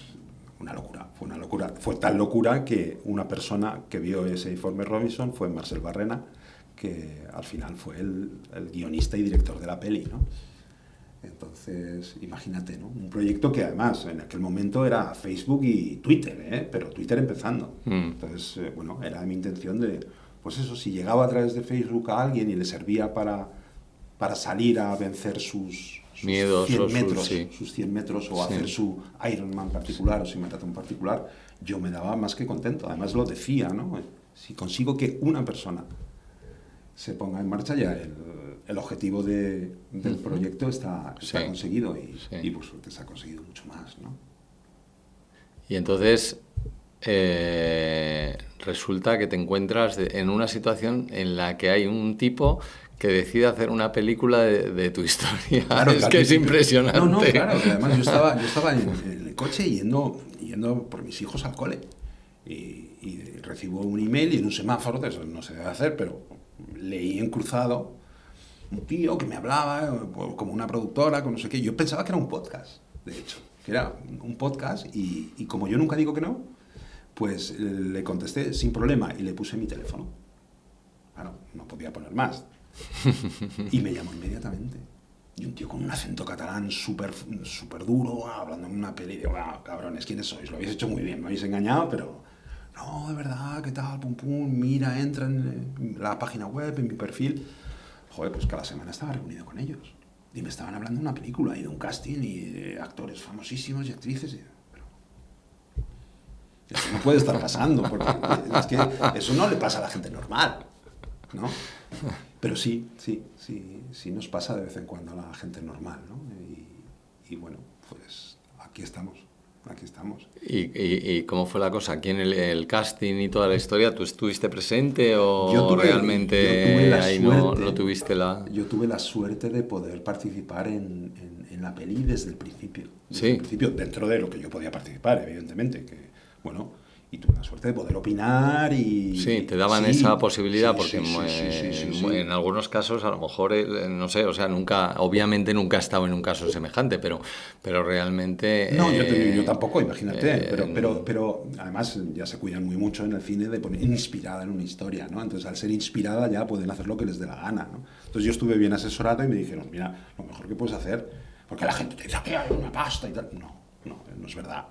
una locura. Fue una locura. Fue tal locura que una persona que vio ese informe Robinson fue Marcel Barrena, que al final fue el guionista y director de la peli, ¿no? Entonces, imagínate, ¿no? Un proyecto que además en aquel momento era Facebook y Twitter, ¿eh? Pero Twitter empezando. Entonces, bueno, era mi intención de, pues eso, si llegaba a través de Facebook a alguien y le servía para salir a vencer sus miedos 100 metros, sí. sus 100 metros o hacer su Ironman particular o su maratón particular, yo me daba más que contento. Además lo decía, ¿no? Si consigo que una persona se ponga en marcha, ya el objetivo del proyecto está conseguido y por suerte se ha conseguido mucho más, ¿no? Y entonces resulta que te encuentras en una situación en la que hay un tipo que decide hacer una película de tu historia. Claro, es que es impresionante. No, claro, que además yo estaba en el coche yendo por mis hijos al cole y recibo un email y en un semáforo, de eso no se debe hacer, pero leí en cruzado un tío que me hablaba como una productora, con no sé qué. Yo pensaba que era un podcast, de hecho, que era un podcast y como yo nunca digo que no, pues le contesté sin problema y le puse mi teléfono. Claro, no podía poner más. Y me llamó inmediatamente. Y un tío con un acento catalán súper duro, hablando en una peli. Digo, cabrones, ¿quiénes sois? Lo habéis hecho muy bien, me habéis engañado, pero... No, de verdad, ¿qué tal? Pum, pum, mira, entra en la página web, en mi perfil. Joder, pues cada semana estaba reunido con ellos. Y me estaban hablando de una película y de un casting y de actores famosísimos y actrices. Pero eso no puede estar pasando, porque es que eso no le pasa a la gente normal, ¿no? Pero sí nos pasa de vez en cuando a la gente normal, ¿no? Y bueno, pues aquí estamos. ¿Y cómo fue la cosa? ¿Aquí en el casting y toda la historia, tú estuviste presente o Yo tuve realmente la ahí suerte, no tuviste la...? Yo tuve la suerte de poder participar en la peli desde el principio. Sí. Dentro de lo que yo podía participar, evidentemente. Que, bueno, y tuve la suerte de poder opinar y... Sí, te daban sí, esa posibilidad sí, porque sí. en algunos casos a lo mejor, no sé, o sea, obviamente nunca he estado en un caso semejante, pero realmente... No, yo tampoco, imagínate, pero además ya se cuidan muy mucho en el cine de poner inspirada en una historia, ¿no? Entonces al ser inspirada ya pueden hacer lo que les dé la gana, ¿no? Entonces yo estuve bien asesorado y me dijeron, mira, lo mejor que puedes hacer, porque la gente te dice que hay una pasta y tal. No es verdad.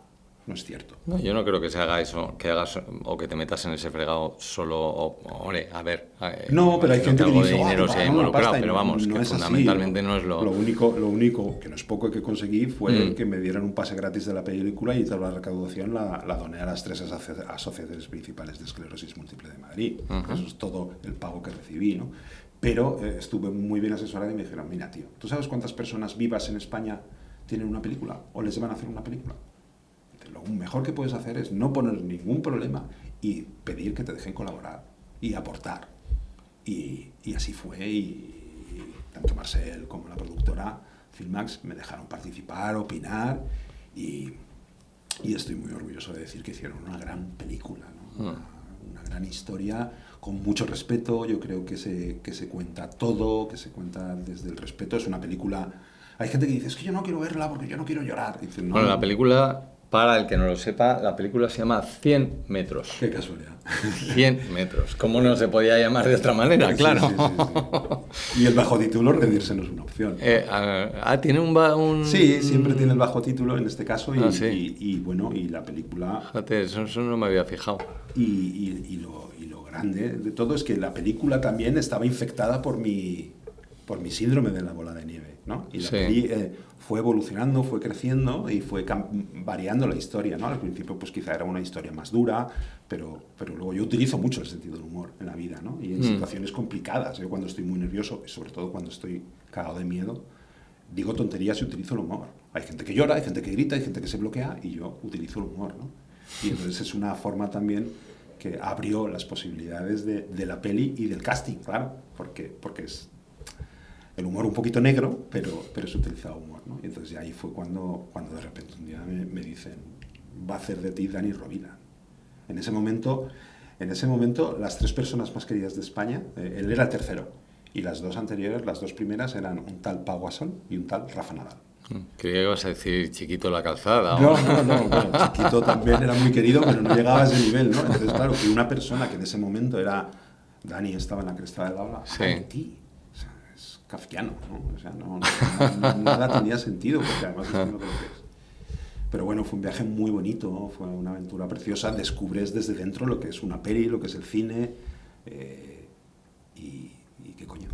No es cierto. No, yo no creo que se haga eso, que hagas o que te metas en ese fregado solo, hombre, a ver. No, pero hay gente que algo de dice, dinero se ha involucrado, pero vamos, no que es fundamentalmente así. No es lo... Lo único, que no es poco que conseguí, fue que me dieran un pase gratis de la película y toda la recaudación la doné a las 3 asociaciones principales de esclerosis múltiple de Madrid. Eso es todo el pago que recibí, ¿no? Pero estuve muy bien asesorado y me dijeron, mira, tío, ¿tú sabes cuántas personas vivas en España tienen una película o les van a hacer una película? Lo mejor que puedes hacer es no poner ningún problema y pedir que te dejen colaborar y aportar. Y así fue, y tanto Marcel como la productora Filmax me dejaron participar, opinar, y estoy muy orgulloso de decir que hicieron una gran película, ¿no? Una gran historia con mucho respeto. Yo creo que se cuenta todo, que se cuenta desde el respeto. Es una película... Hay gente que dice, es que yo no quiero verla porque yo no quiero llorar. Dice, no, Bueno, la película, para el que no lo sepa, la película se llama 100 metros. Qué casualidad. 100 metros. ¿Cómo no se podía llamar de otra manera? Claro. Sí. Y el bajo título, rendirse no es una opción. ¿Tiene un...? Sí, siempre tiene el bajo título en este caso sí. Bueno, y la película... Fíjate, eso no me había fijado. Y lo grande de todo es que la película también estaba infectada por mi síndrome de la bola de nieve, ¿no? Y la peli fue evolucionando, fue creciendo y fue variando la historia, ¿no? Al principio pues quizá era una historia más dura, pero luego yo utilizo mucho el sentido del humor en la vida, ¿no? Y en situaciones complicadas. Yo cuando estoy muy nervioso y sobre todo cuando estoy cagado de miedo, digo tonterías y utilizo el humor. Hay gente que llora, hay gente que grita, hay gente que se bloquea y yo utilizo el humor, ¿no? Y entonces es una forma también que abrió las posibilidades de la peli y del casting, claro, porque es el humor un poquito negro, pero se utilizaba humor, ¿no? Y entonces ahí fue cuando de repente un día me dicen, va a hacer de ti Dani Rovira. En ese momento, las 3 personas más queridas de España, él era el tercero, y las 2 anteriores, las 2 primeras, eran un tal Pau Gasol y un tal Rafa Nadal. Creía que ibas a decir Chiquito la calzada. No, bueno, Chiquito también era muy querido, pero no llegaba a ese nivel, ¿no? Entonces, claro, que una persona que en ese momento era... Dani estaba en la cresta de la ola, de ti. Kafkiano, ¿no? O sea, nada tenía sentido, porque además es lo que es. Pero bueno, fue un viaje muy bonito, fue una aventura preciosa, descubres desde dentro lo que es una peli, lo que es el cine, y qué coño.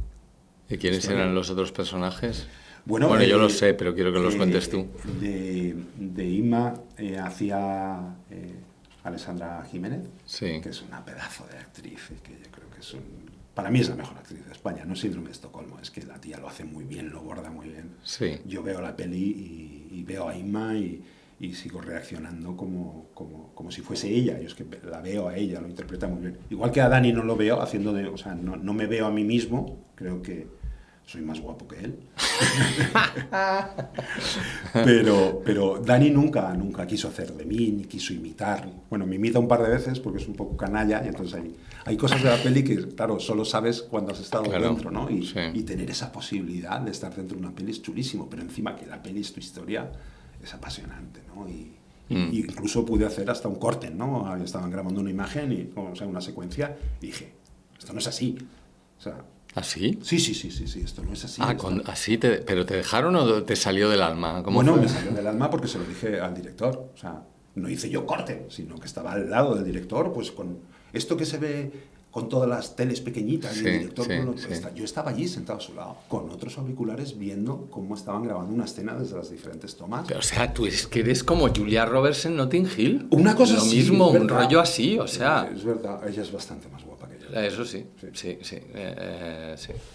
¿Y quiénes eran los otros personajes? Bueno, yo lo sé, pero quiero que los cuentes tú. De Inma hacía Alessandra Jiménez, sí. Que es una pedazo de actriz, que yo creo que es para mí es la mejor actriz de España, no síndrome de Estocolmo, es que la tía lo hace muy bien, lo borda muy bien. Sí. Yo veo la peli y veo a Inma y sigo reaccionando como si fuese ella. Yo es que la veo a ella, lo interpreta muy bien. Igual que a Dani no lo veo haciendo o sea, no me veo a mí mismo, creo que soy más guapo que él. pero Dani nunca quiso hacer de mí, ni quiso imitar. Bueno, me imita un par de veces porque es un poco canalla, y entonces hay cosas de la peli que, claro, solo sabes cuando has estado dentro, ¿no? Y tener esa posibilidad de estar dentro de una peli es chulísimo, pero encima que la peli es tu historia, es apasionante, ¿no? Y incluso pude hacer hasta un corte, ¿no? Estaban grabando una imagen, o sea, una secuencia, y dije, esto no es así. O sea, ¿Ah, sí? Sí, esto no es así. Así ¿pero te dejaron o te salió del alma? Bueno, me salió del alma porque se lo dije al director. O sea, no hice yo corte, sino que estaba al lado del director, pues con esto que se ve con todas las teles pequeñitas, y el director yo estaba allí sentado a su lado, con otros auriculares, viendo cómo estaban grabando una escena desde las diferentes tomas. Pero, o sea, tú es que eres como Julia Roberts en Notting Hill. Una cosa Lo así, mismo, un ¿verdad? rollo así, o sea... Es verdad, ella es bastante más guapa que yo. Eso sí. Sí.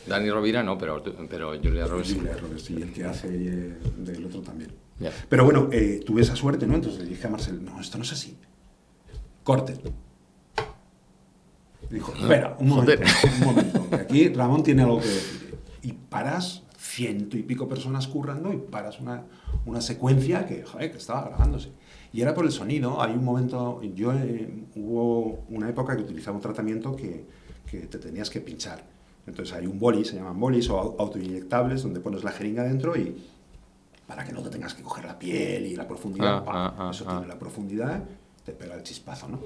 Dani Rovira no, pero Julia Roberts sí. Julia Roberts, y el que hace del otro también. Yeah. Pero bueno, tuve esa suerte, ¿no? Entonces le dije a Marcel, no, esto no es así. Corte. Dijo, espera, un momento, que aquí Ramón tiene algo que decir. Y paras 100 y pico personas currando y paras una secuencia que estaba grabándose. Y era por el sonido. Hay un momento, hubo una época que utilizaba un tratamiento que te tenías que pinchar. Entonces hay un boli, se llaman bolis o autoinyectables, donde pones la jeringa dentro y para que no te tengas que coger la piel y la profundidad, eso tiene la profundidad, te pega el chispazo, ¿no?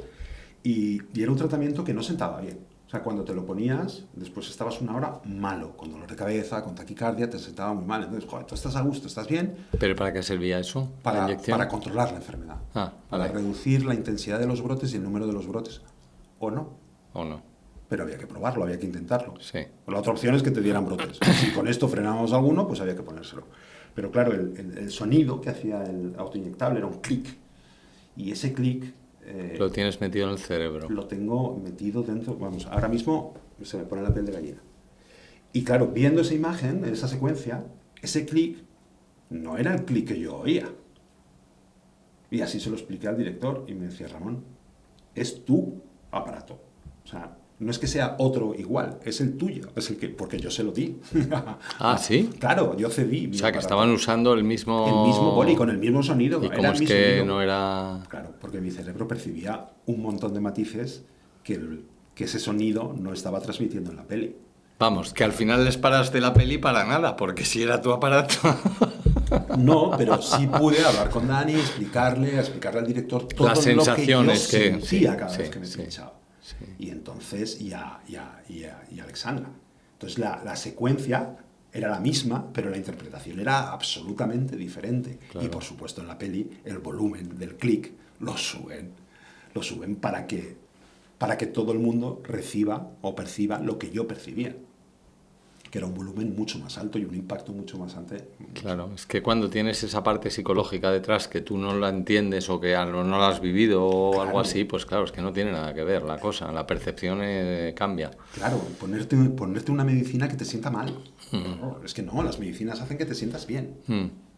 Y era un tratamiento que no sentaba bien. O sea, cuando te lo ponías, después estabas una hora malo, con dolor de cabeza, con taquicardia, te sentaba muy mal. Entonces, joder, tú estás a gusto, estás bien. ¿Pero para qué servía eso? Para controlar la enfermedad. Para reducir la intensidad de los brotes y el número de los brotes. ¿O no? Pero había que probarlo, había que intentarlo. Sí. La otra opción es que te dieran brotes. Si con esto frenábamos alguno, pues había que ponérselo. Pero claro, el sonido que hacía el autoinyectable era un clic. Y ese clic... lo tienes metido en el cerebro. Lo tengo metido dentro. Vamos, ahora mismo se me pone la piel de gallina. Y claro, viendo esa imagen, esa secuencia, ese clic no era el clic que yo oía. Y así se lo expliqué al director y me decía, Ramón, es tu aparato. O sea, no es que sea otro igual, es el tuyo, es el que, porque yo se lo di. ¿Sí? Claro, yo cedí. O sea, que estaban usando el mismo... El mismo boli, con el mismo sonido. ¿Y cómo es que no era...? Claro, porque mi cerebro percibía un montón de matices que ese sonido no estaba transmitiendo en la peli. Vamos, que al final les paraste la peli para nada, porque si era tu aparato... No, pero sí pude hablar con Dani, explicarle al director todo las sensaciones lo que yo sentía cada vez que me pinchaba. Sí. Y entonces, y Alexandra. Entonces la secuencia era la misma, pero la interpretación era absolutamente diferente. Claro. Y por supuesto en la peli el volumen del clic lo suben para que todo el mundo reciba o perciba lo que yo percibía, que era un volumen mucho más alto y un impacto mucho más alto. Claro, es que cuando tienes esa parte psicológica detrás que tú no la entiendes o que no la has vivido o algo así, pues claro, es que no tiene nada que ver la cosa, la percepción cambia. Claro, ponerte una medicina que te sienta mal. Es que no, las medicinas hacen que te sientas bien.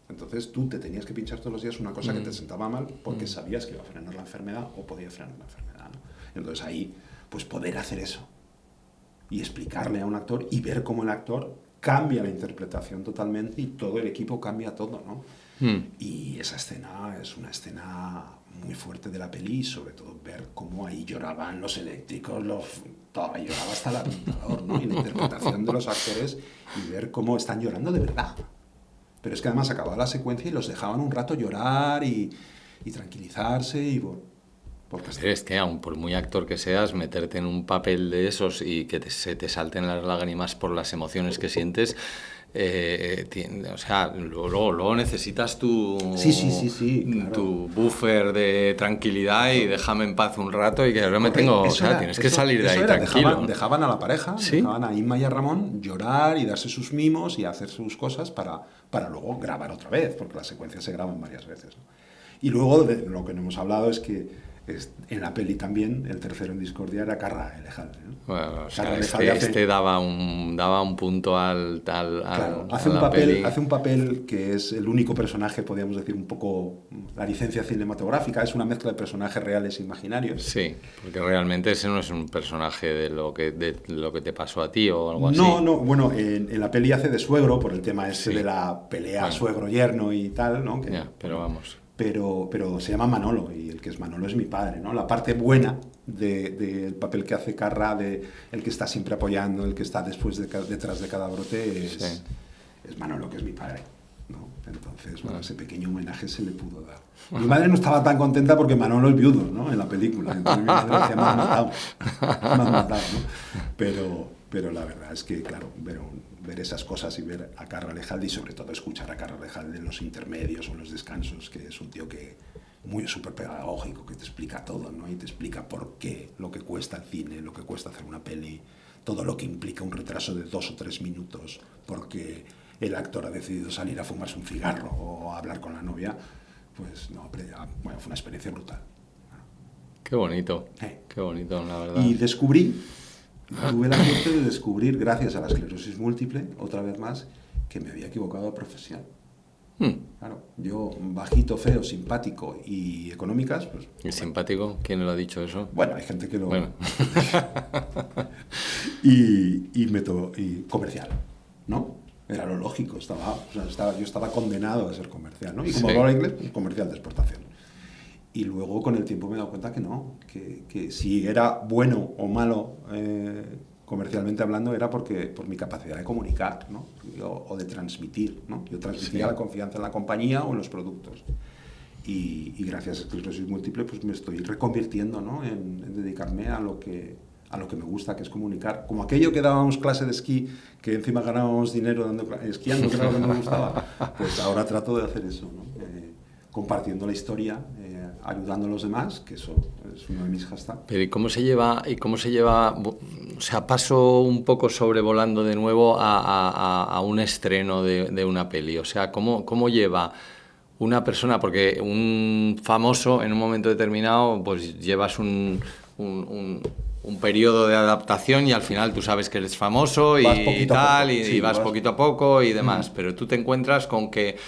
Entonces tú te tenías que pinchar todos los días una cosa que te sentaba mal porque sabías que iba a frenar la enfermedad o podía frenar la enfermedad, ¿no? Entonces ahí, pues poder hacer eso y explicarle a un actor y ver cómo el actor cambia la interpretación totalmente y todo el equipo cambia todo, ¿no? Y esa escena es una escena muy fuerte de la peli y sobre todo ver cómo ahí lloraban los eléctricos, lloraba hasta el apuntador, ¿no? Y la interpretación de los actores y ver cómo están llorando de verdad. Pero es que además acababa la secuencia y los dejaban un rato llorar y tranquilizarse y bueno. Es que aun por muy actor que seas, meterte en un papel de esos y que se te salten las lágrimas por las emociones que sientes, o sea, luego necesitas tu buffer de tranquilidad y déjame en paz un rato y que ahora tienes que salir de ahí tranquilo. Dejaban a la pareja, ¿Sí? Dejaban a Inma y a Ramón llorar y darse sus mimos y hacer sus cosas para luego grabar otra vez, porque las secuencias se graban varias veces, ¿no? Y luego lo que no hemos hablado es que En la peli también, el tercero en discordia era Carra Elejalde, ¿no? Bueno, o sea, Carra Elejalde este daba un punto claro, a la peli. hace un papel que es el único personaje, podríamos decir, un poco la licencia cinematográfica, es una mezcla de personajes reales e imaginarios. Sí, porque realmente ese no es un personaje de lo que te pasó a ti o algo así. No, bueno, en la peli hace de suegro por el tema ese Sí. de la pelea Bueno. suegro-yerno y tal, ¿no? Que, Ya, pero vamos. pero se llama Manolo, y el que es Manolo es mi padre, ¿no? La parte buena del papel que hace Carra, de el que está siempre apoyando, el que está detrás de cada brote, Sí. es Manolo, que es mi padre, ¿no? Entonces, bueno, ese pequeño homenaje se le pudo dar. Mi madre no estaba tan contenta porque Manolo es viudo, ¿no? En la película. Entonces mi madre decía, me han matado, me han matado, ¿no? Pero la verdad es que, claro, ver esas cosas y ver a Carra Elejalde, y sobre todo escuchar a Carra Elejalde en los intermedios o en los descansos, que es un tío que muy súper pedagógico, que te explica todo, ¿no? Y te explica por qué, lo que cuesta el cine, lo que cuesta hacer una peli, todo lo que implica un retraso de 2 o 3 minutos, porque el actor ha decidido salir a fumarse un cigarro o a hablar con la novia, pues no, bueno, fue una experiencia brutal. Qué bonito, la verdad. Y tuve la suerte de descubrir, gracias a la esclerosis múltiple, otra vez más, que me había equivocado de profesión. Claro, yo bajito, feo, simpático y económicas, pues... ¿Y simpático? ¿Quién lo ha dicho eso? Bueno, hay gente que lo... Bueno. y comercial, ¿no? Era lo lógico, yo estaba condenado a ser comercial, ¿no? Y como hablaba inglés, pues, comercial de exportación. Y luego con el tiempo me he dado cuenta que no, que si era bueno o malo comercialmente hablando era por mi capacidad de comunicar, ¿no? O de transmitir, ¿no? Yo transmitía la confianza en la compañía o en los productos. Y gracias a esclerosis múltiple pues me estoy reconvirtiendo, ¿no? en dedicarme a lo que me gusta, que es comunicar. Como aquello que dábamos clase de esquí, que encima ganábamos dinero esquiando, que era lo que me gustaba, pues ahora trato de hacer eso, ¿no? Compartiendo la historia, ayudando a los demás, que eso es uno de mis hashtags. Pero ¿y cómo se lleva? O sea, paso un poco sobrevolando de nuevo a un estreno de una peli. O sea, ¿cómo lleva una persona? Porque un famoso, en un momento determinado, pues llevas un periodo de adaptación y al final tú sabes que eres famoso y tal, y vas poquito a poco y demás. Pero tú te encuentras con que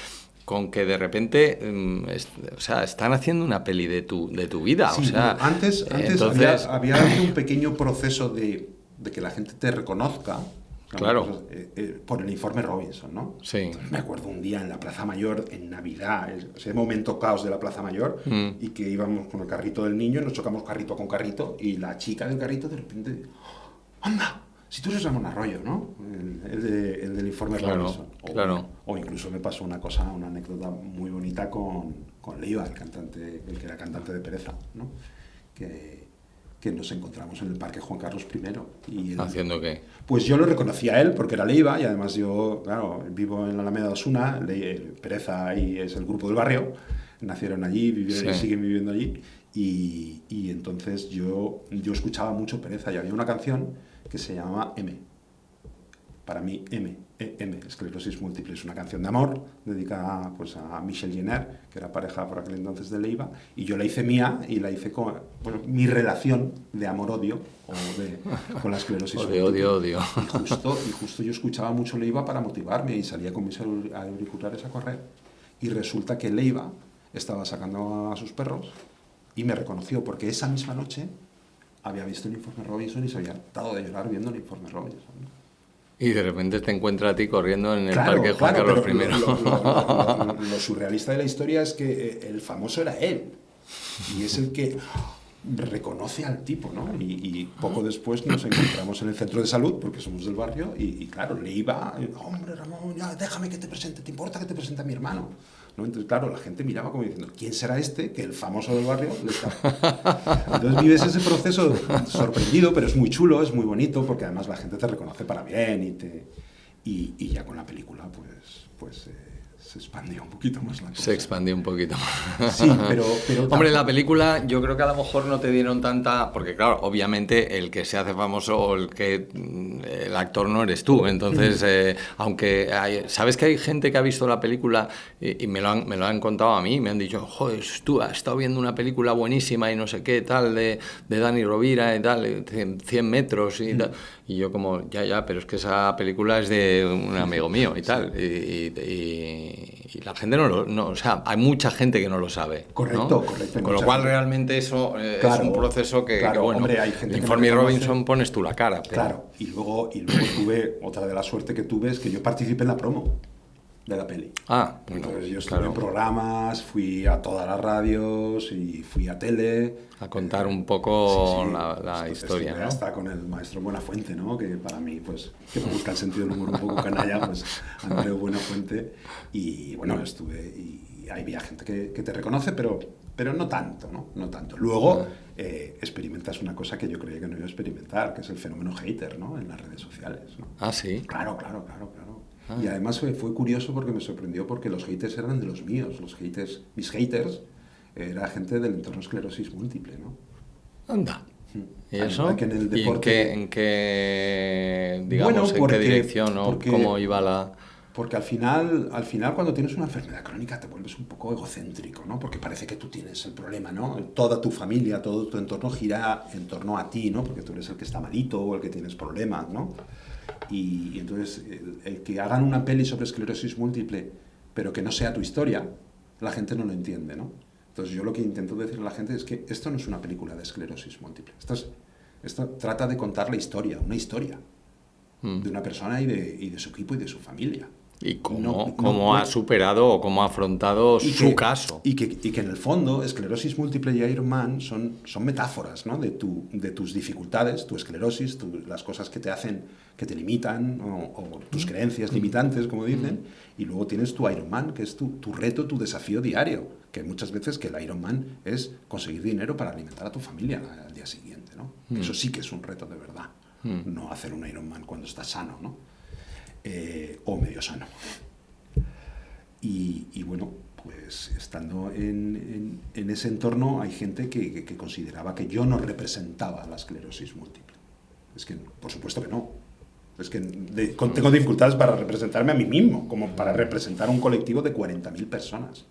de repente, o sea, están haciendo una peli de tu vida. Sí, o sea, antes entonces... había un pequeño proceso de que la gente te reconozca. Claro. Por el informe Robinson, ¿no? Sí. Entonces, me acuerdo un día en la Plaza Mayor, en Navidad, ese momento caos de la Plaza Mayor, y que íbamos con el carrito del niño, nos chocamos carrito con carrito, y la chica del carrito de repente, ¡anda! Si tú eres Ramón Arroyo, ¿no? El del informe Robinson. Claro. O incluso me pasó una anécdota muy bonita con Leiva, el que era cantante de Pereza, ¿no? Que nos encontramos en el Parque Juan Carlos I. Y él, ¿haciendo qué? Pues yo lo reconocí a él porque era Leiva, y además yo, claro, vivo en la Alameda de Osuna, Pereza ahí es el grupo del barrio, nacieron allí, vivieron y siguen viviendo allí, y entonces yo escuchaba mucho Pereza, y había una canción que se llamaba M. Para mí, M, esclerosis múltiple, es una canción de amor dedicada pues, a Michel Jenner, que era pareja por aquel entonces de Leiva, y yo la hice mía y la hice con mi relación de amor-odio con la esclerosis múltiple. Odio. Y justo yo escuchaba mucho Leiva para motivarme y salía con mis auriculares a correr. Y resulta que Leiva estaba sacando a sus perros y me reconoció porque esa misma noche había visto el informe Robinson y se había dado de llorar viendo el informe Robinson, ¿no? Y de repente te encuentra a ti corriendo en el Parque Juan Carlos I. Lo surrealista de la historia es que el famoso era él. Y es el que reconoce al tipo, ¿no? Y poco después nos encontramos en el centro de salud, porque somos del barrio, y claro, le iba, hombre, Ramón, ya, déjame que te presente, ¿te importa que te presente a mi hermano? ¿No? Entonces, claro, la gente miraba como diciendo, ¿quién será este que el famoso del barrio le está...? Entonces vives ese proceso sorprendido, pero es muy chulo, es muy bonito, porque además la gente te reconoce para bien y ya con la película, pues se expandió un poquito más la cosa. Se expandió un poquito más. Sí, pero Hombre, en la película yo creo que a lo mejor no te dieron tanta... Porque claro, obviamente el que se hace famoso o el actor no eres tú. Entonces, aunque sabes que hay gente que ha visto la película y me lo han contado a mí, me han dicho, joder, tú has estado viendo una película buenísima y no sé qué, tal, de Dani Rovira y tal, 100 metros y tal. Y yo como, ya, pero es que esa película es de un amigo mío y tal. Y la gente o sea, hay mucha gente que no lo sabe. Correcto, ¿no? correcto. Con lo cual realmente eso claro, es un proceso que claro, bueno, hombre, hay gente en que Informe no reconoce. Robinson pones tú la cara. Pero... Claro, y luego tuve, otra de la suerte que tuve es que yo participé en la promo de la peli. Ah, bueno, entonces yo estuve en programas, fui a todas las radios y fui a tele. A contar un poco sí, la historia, estuve ¿no? hasta con el maestro Buenafuente, ¿no? Que para mí, pues, que me gusta el sentido del humor un poco canalla, pues, Andreu Buenafuente. Y bueno, estuve, y había gente que te reconoce, pero no tanto, ¿no? No tanto. Luego experimentas una cosa que yo creía que no iba a experimentar, que es el fenómeno hater, ¿no? En las redes sociales, ¿no? Ah, sí. Claro. Y además fue curioso porque me sorprendió porque los haters eran de los míos. Mis haters, era gente del entorno esclerosis múltiple, ¿no? Anda. ¿Y eso? Que en el deporte... ¿Y en qué digamos, bueno, en qué dirección o cómo iba la...? Porque al final cuando tienes una enfermedad crónica te vuelves un poco egocéntrico, ¿no? Porque parece que tú tienes el problema, ¿no? Toda tu familia, todo tu entorno gira en torno a ti, ¿no? Porque tú eres el que está malito o el que tienes problemas, ¿no? Y entonces el que hagan una peli sobre esclerosis múltiple, pero que no sea tu historia, la gente no lo entiende, ¿no? Entonces yo lo que intento decirle a la gente es que esto no es una película de esclerosis múltiple. Esto trata de contar la historia, una historia de una persona y de su equipo y de su familia. Y cómo ha superado o cómo ha afrontado su caso. Y que en el fondo esclerosis múltiple y Iron Man son metáforas, ¿no? de tus dificultades, tu esclerosis, las cosas que te hacen, que te limitan, o tus creencias limitantes, como dicen, y luego tienes tu Iron Man, que es tu reto, tu desafío diario, que muchas veces que el Iron Man es conseguir dinero para alimentar a tu familia al día siguiente, ¿no? Eso sí que es un reto de verdad, no hacer un Iron Man cuando estás sano, ¿no? O medio sano. Y bueno, pues estando en ese entorno hay gente que consideraba que yo no representaba la esclerosis múltiple. Es que, por supuesto que no. Es que tengo dificultades para representarme a mí mismo, como para representar un colectivo de 40.000 personas.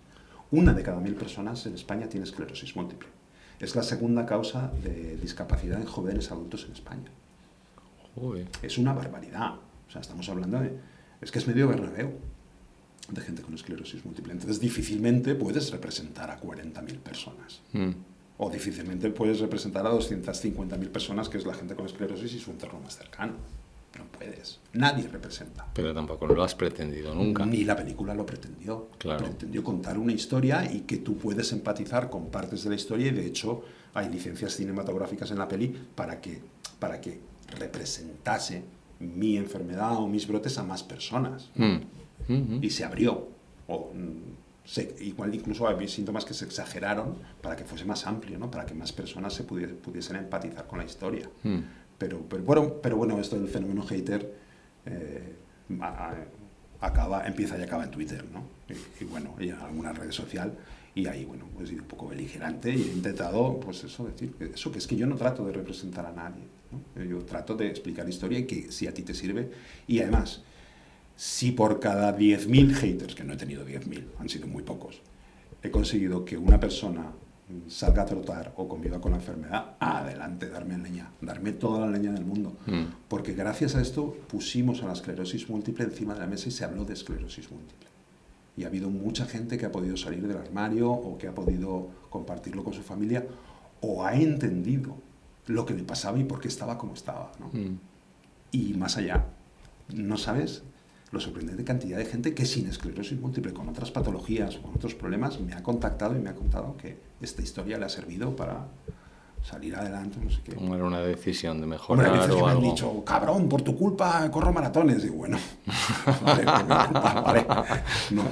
Una de cada 1.000 personas en España tiene esclerosis múltiple. Es la segunda causa de discapacidad en jóvenes adultos en España. Uy. Es una barbaridad. O sea, estamos hablando es que es medio Bernabéu de gente con esclerosis múltiple. Entonces, difícilmente puedes representar a 40.000 personas. O difícilmente puedes representar a 250.000 personas, que es la gente con esclerosis y su entorno más cercano. No puedes. Nadie representa. Pero tampoco lo has pretendido nunca. Ni la película lo pretendió. Claro. Pretendió contar una historia y que tú puedes empatizar con partes de la historia, y de hecho hay licencias cinematográficas en la peli para que representase mi enfermedad o mis brotes a más personas. Y se abrió. Igual incluso había síntomas que se exageraron para que fuese más amplio, ¿no? Para que más personas se pudiesen empatizar con la historia. Pero bueno, esto del fenómeno hater empieza y acaba en Twitter, ¿no? Y bueno, y en alguna red social. Y ahí, bueno, pues he sido un poco beligerante y he intentado, pues eso, decir, eso, que es que yo no trato de representar a nadie, ¿no? Yo trato de explicar historia y que si a ti te sirve. Y además, si por cada 10.000 haters, que no he tenido 10.000, han sido muy pocos, he conseguido que una persona salga a trotar o conviva con la enfermedad, adelante, darme leña, darme toda la leña del mundo. Porque gracias a esto pusimos a la esclerosis múltiple encima de la mesa y se habló de esclerosis múltiple. Y ha habido mucha gente que ha podido salir del armario o que ha podido compartirlo con su familia o ha entendido lo que le pasaba y por qué estaba como estaba, ¿no? Y más allá, no sabes lo sorprendente cantidad de gente que sin esclerosis múltiple, con otras patologías o con otros problemas, me ha contactado y me ha contado que esta historia le ha servido para salir adelante, no sé qué. Como era una decisión de mejorar. Hombre, a veces o me algo. han dicho, cabrón, por tu culpa corro maratones. Y bueno, vale, por mi culpa, vale. No.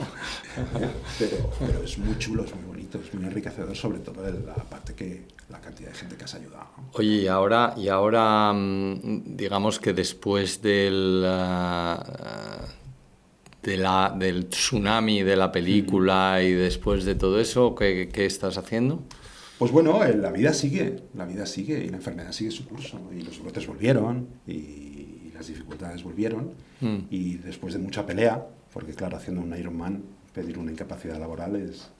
Pero es muy chulo, es muy bonito, es muy enriquecedor, sobre todo de la parte la cantidad de gente que has ayudado, ¿no? Oye, y ahora digamos que después de del tsunami de la película y después de todo eso, ¿qué estás haciendo? Pues bueno, la vida sigue y la enfermedad sigue su curso, ¿no? Y los brotes volvieron y las dificultades volvieron y después de mucha pelea, porque claro, haciendo un Ironman, pedir una incapacidad laboral es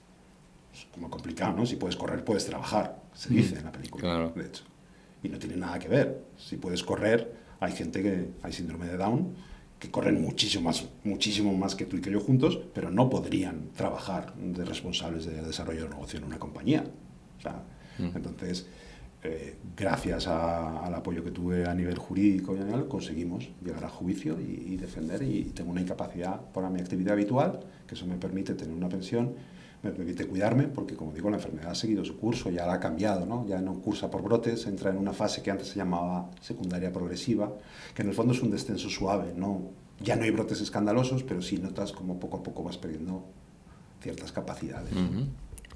como complicado, ¿no? Si puedes correr, puedes trabajar, se dice en la película, claro. de hecho. Y no tiene nada que ver. Si puedes correr, hay gente que hay síndrome de Down, que corren muchísimo más que tú y que yo juntos, pero no podrían trabajar de responsables de desarrollo de negocio en una compañía. O sea, entonces, gracias al apoyo que tuve a nivel jurídico y anual, conseguimos llegar a juicio y defender, y tengo una incapacidad para mi actividad habitual, que eso me permite tener una pensión, me permite cuidarme, porque como digo, la enfermedad ha seguido su curso, ya la ha cambiado, ¿no? Ya no cursa por brotes, entra en una fase que antes se llamaba secundaria progresiva, que en el fondo es un descenso suave, ¿no? Ya no hay brotes escandalosos, pero sí notas como poco a poco vas perdiendo ciertas capacidades.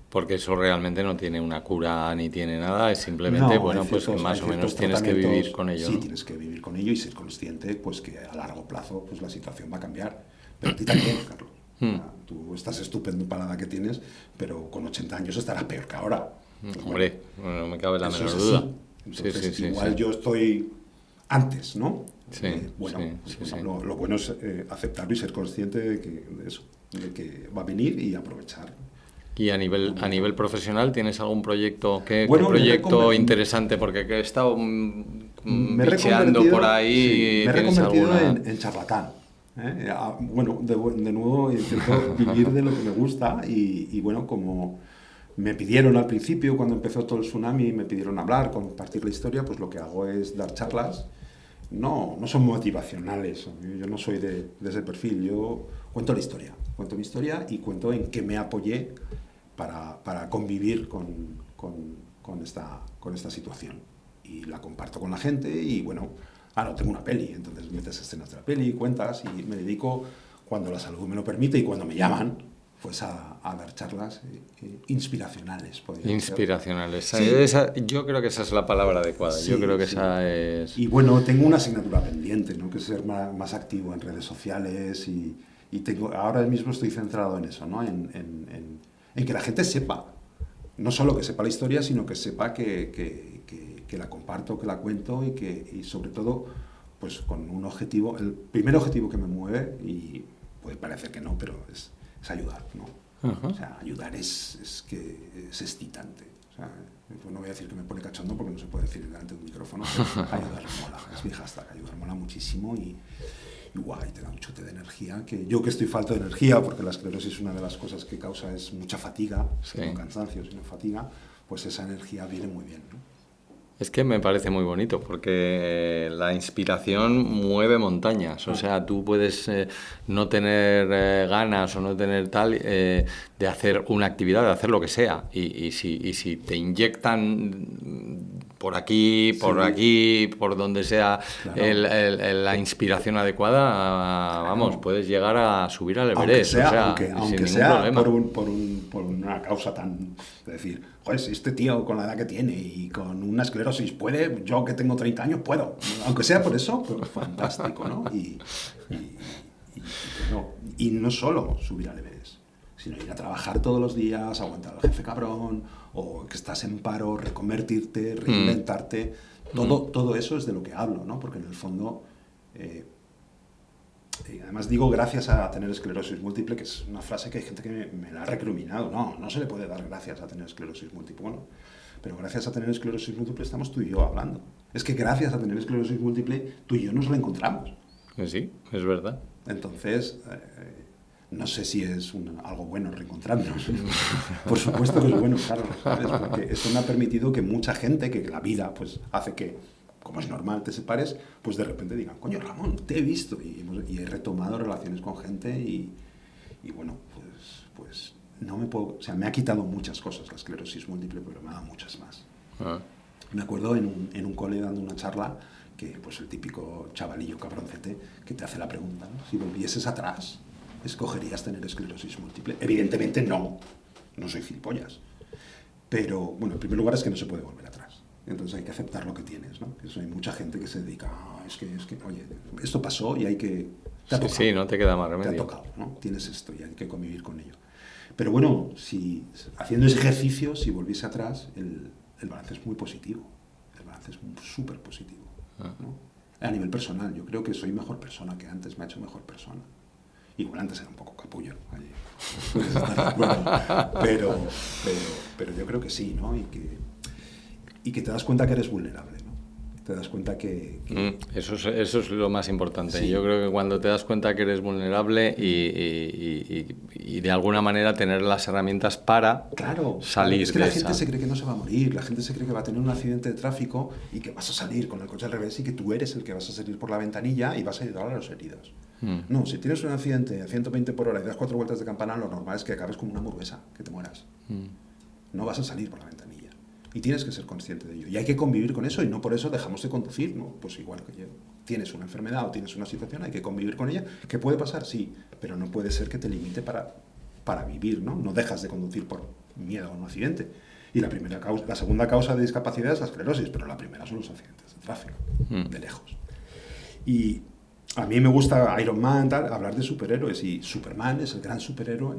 Porque eso realmente no tiene una cura ni tiene nada, es simplemente, No, bueno, pues que más o menos tienes que vivir con ello, sí, ¿no? tienes que vivir con ello y ser consciente, pues que a largo plazo pues la situación va a cambiar. Pero a ti también, Carlos. Tú estás estupendo para la edad que tienes, pero con 80 años estarás peor que ahora. Hombre, no me cabe la Eso menor es así. duda. Entonces, Sí, igual yo estoy antes, ¿no? Sí, Bueno, sí, pues, sí. Lo bueno es aceptarlo y ser consciente de eso, de que va a venir y aprovechar. Y a nivel profesional, ¿tienes algún proyecto? ¿Qué Bueno, proyecto interesante? Porque he estado me he bicheando por ahí. me he ¿Tienes reconvertido alguna? en charlatán. Bueno, de nuevo intento vivir de lo que me gusta y bueno, como me pidieron al principio, cuando empezó todo el tsunami, me pidieron hablar, compartir la historia, pues lo que hago es dar charlas. No son motivacionales, yo no soy de ese perfil, yo cuento mi historia y cuento en qué me apoyé para convivir con esta situación. Y la comparto con la gente y bueno, no tengo una peli, entonces metes escenas de la peli, cuentas y me dedico, cuando la salud me lo permite y cuando me llaman, pues a dar charlas inspiracionales. Inspiracionales. Sí. Yo creo que esa es la palabra adecuada. Sí, yo creo que sí. esa es... Y bueno, tengo una asignatura pendiente, ¿no? Que es ser más activo en redes sociales y ahora mismo estoy centrado en eso, ¿no? En que la gente sepa, no solo que sepa la historia, sino que sepa que la comparto, que la cuento y sobre todo pues con un objetivo, el primer objetivo que me mueve, y puede parecer que no, pero es ayudar, ¿no? O sea, ayudar es excitante. O sea, pues no voy a decir que me pone cachondo porque no se puede decir delante de un micrófono, pero ayudar mola, es mi hashtag, ayudar mola muchísimo y guay, te da un chute de energía, que yo que estoy falto de energía, porque la esclerosis una de las cosas que causa es mucha fatiga, no cansancio, sino fatiga, pues esa energía viene muy bien, ¿no? Es que me parece muy bonito porque la inspiración mueve montañas. O sea, tú puedes no tener ganas o no tener tal de hacer una actividad, de hacer lo que sea. Y si te inyectan por aquí, por donde sea, claro, la inspiración adecuada, vamos, puedes llegar a subir al Everest. Aunque sea por una causa tan... Es decir, joder, si este tío con la edad que tiene y con una esclerosis puede, yo que tengo 30 años puedo. Aunque sea por eso, pues fantástico, ¿no? Y no solo subir al Everest, sino ir a trabajar todos los días, aguantar al jefe cabrón, o que estás en paro, reconvertirte, reinventarte. Todo eso es de lo que hablo, ¿no? Porque en el fondo... además digo gracias a tener esclerosis múltiple, que es una frase que hay gente que me la ha recriminado. No se le puede dar gracias a tener esclerosis múltiple. Bueno, pero gracias a tener esclerosis múltiple estamos tú y yo hablando. Es que gracias a tener esclerosis múltiple tú y yo nos reencontramos. Sí, es verdad. Entonces, no sé si es algo bueno reencontrarnos. Por supuesto que es bueno, claro, ¿sabes? Porque esto me ha permitido que mucha gente, que la vida pues hace que, como es normal, te separes, pues de repente digan, coño, Ramón, te he visto. Y he retomado relaciones con gente y bueno, pues no me puedo... O sea, me ha quitado muchas cosas la esclerosis múltiple, pero me ha dado muchas más. Me acuerdo en un cole dando una charla que, pues el típico chavalillo cabroncete que te hace la pregunta, ¿no? Si volvieses atrás, ¿escogerías tener esclerosis múltiple? Evidentemente no soy gilipollas. Pero, bueno, en primer lugar es que no se puede volver atrás. Entonces hay que aceptar lo que tienes, ¿no? Que eso hay mucha gente que se dedica a oye, esto pasó y hay que... Te ha Sí, tocado, sí, no te queda más te ha remedio. tocado, ¿no? Tienes esto y hay que convivir con ello. Pero bueno, si haciendo ese ejercicio, si volviese atrás, el balance es muy positivo. El balance es súper positivo, ¿no? A nivel personal, yo creo que soy mejor persona que antes, me ha hecho mejor persona. Igual antes era un poco capullo, allí, puedes estar de acuerdo. Pero yo creo que sí, ¿no? Y que te das cuenta que eres vulnerable, ¿no? Te das cuenta que... Eso es lo más importante. Sí. Yo creo que cuando te das cuenta que eres vulnerable y de alguna manera tener las herramientas para Claro, salir es que de la gente esa... se cree que no se va a morir, la gente se cree que va a tener un accidente de tráfico y que vas a salir con el coche al revés y que tú eres el que vas a salir por la ventanilla y vas a ayudar a los heridos. No, si tienes un accidente a 120 por hora y das 4 vueltas de campana, lo normal es que acabes como una hamburguesa, que te mueras. No vas a salir por la ventanilla. Y tienes que ser consciente de ello. Y hay que convivir con eso y no por eso dejamos de conducir, ¿no? Pues igual que tienes una enfermedad o tienes una situación, hay que convivir con ella. ¿Qué puede pasar? Sí, pero no puede ser que te limite para vivir, ¿no? No dejas de conducir por miedo a un accidente. Y la segunda causa de discapacidad es la esclerosis, pero la primera son los accidentes de tráfico, de lejos. Y a mí me gusta Iron Man, hablar de superhéroes, y Superman es el gran superhéroe,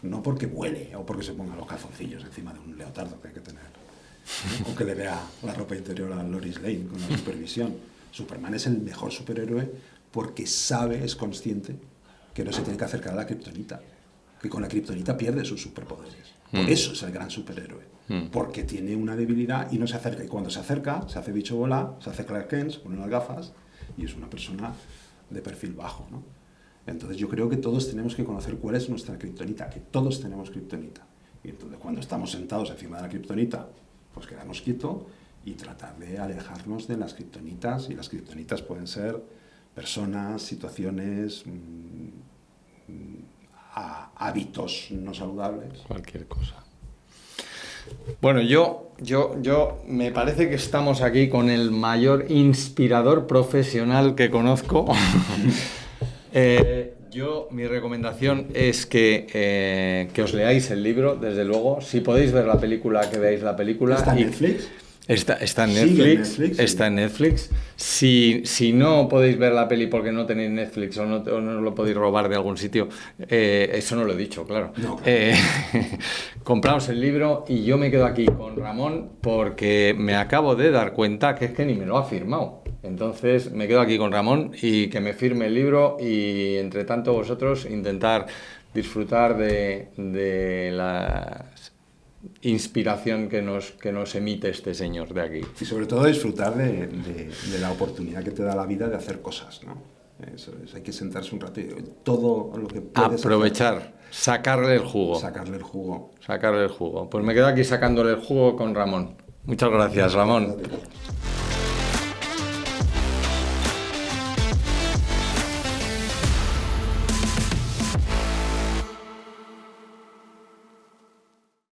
no porque vuele o porque se ponga los calzoncillos encima de un leotardo que hay que tener, ¿no? O que le vea la ropa interior a Lois Lane con la supervisión. Superman es el mejor superhéroe porque es consciente que no se tiene que acercar a la kriptonita, que con la kriptonita pierde sus superpoderes. Por eso es el gran superhéroe, porque tiene una debilidad y no se acerca. Y cuando se acerca, se hace bicho bola, se hace Clark Kent, se pone unas gafas y es una persona de perfil bajo, ¿no? Entonces yo creo que todos tenemos que conocer cuál es nuestra kriptonita, que todos tenemos kriptonita. Y entonces cuando estamos sentados encima de la kriptonita, pues quedarnos quietos y tratar de alejarnos de las kriptonitas. Y las kriptonitas pueden ser personas, situaciones, hábitos no saludables. Cualquier cosa. Bueno, yo me parece que estamos aquí con el mayor inspirador profesional que conozco. Mi recomendación es que os leáis el libro, desde luego. Si podéis ver la película, que veáis la película. ¿Está en Netflix? Está en Netflix, está en Netflix. Si no podéis ver la peli porque no tenéis Netflix o no lo podéis robar de algún sitio, eso no lo he dicho, claro. No, claro. Compraos el libro y yo me quedo aquí con Ramón porque me acabo de dar cuenta que es que ni me lo ha firmado. Entonces me quedo aquí con Ramón y que me firme el libro y entre tanto vosotros intentar disfrutar de la inspiración que nos emite este señor de aquí. Y sobre todo disfrutar de la oportunidad que te da la vida de hacer cosas, ¿no? Eso es, hay que sentarse un rato y todo lo que puedes aprovechar, hacer, sacarle el jugo. sacarle el jugo. Sacarle el jugo. Pues me quedo aquí sacándole el jugo con Ramón. Muchas gracias, Ramón.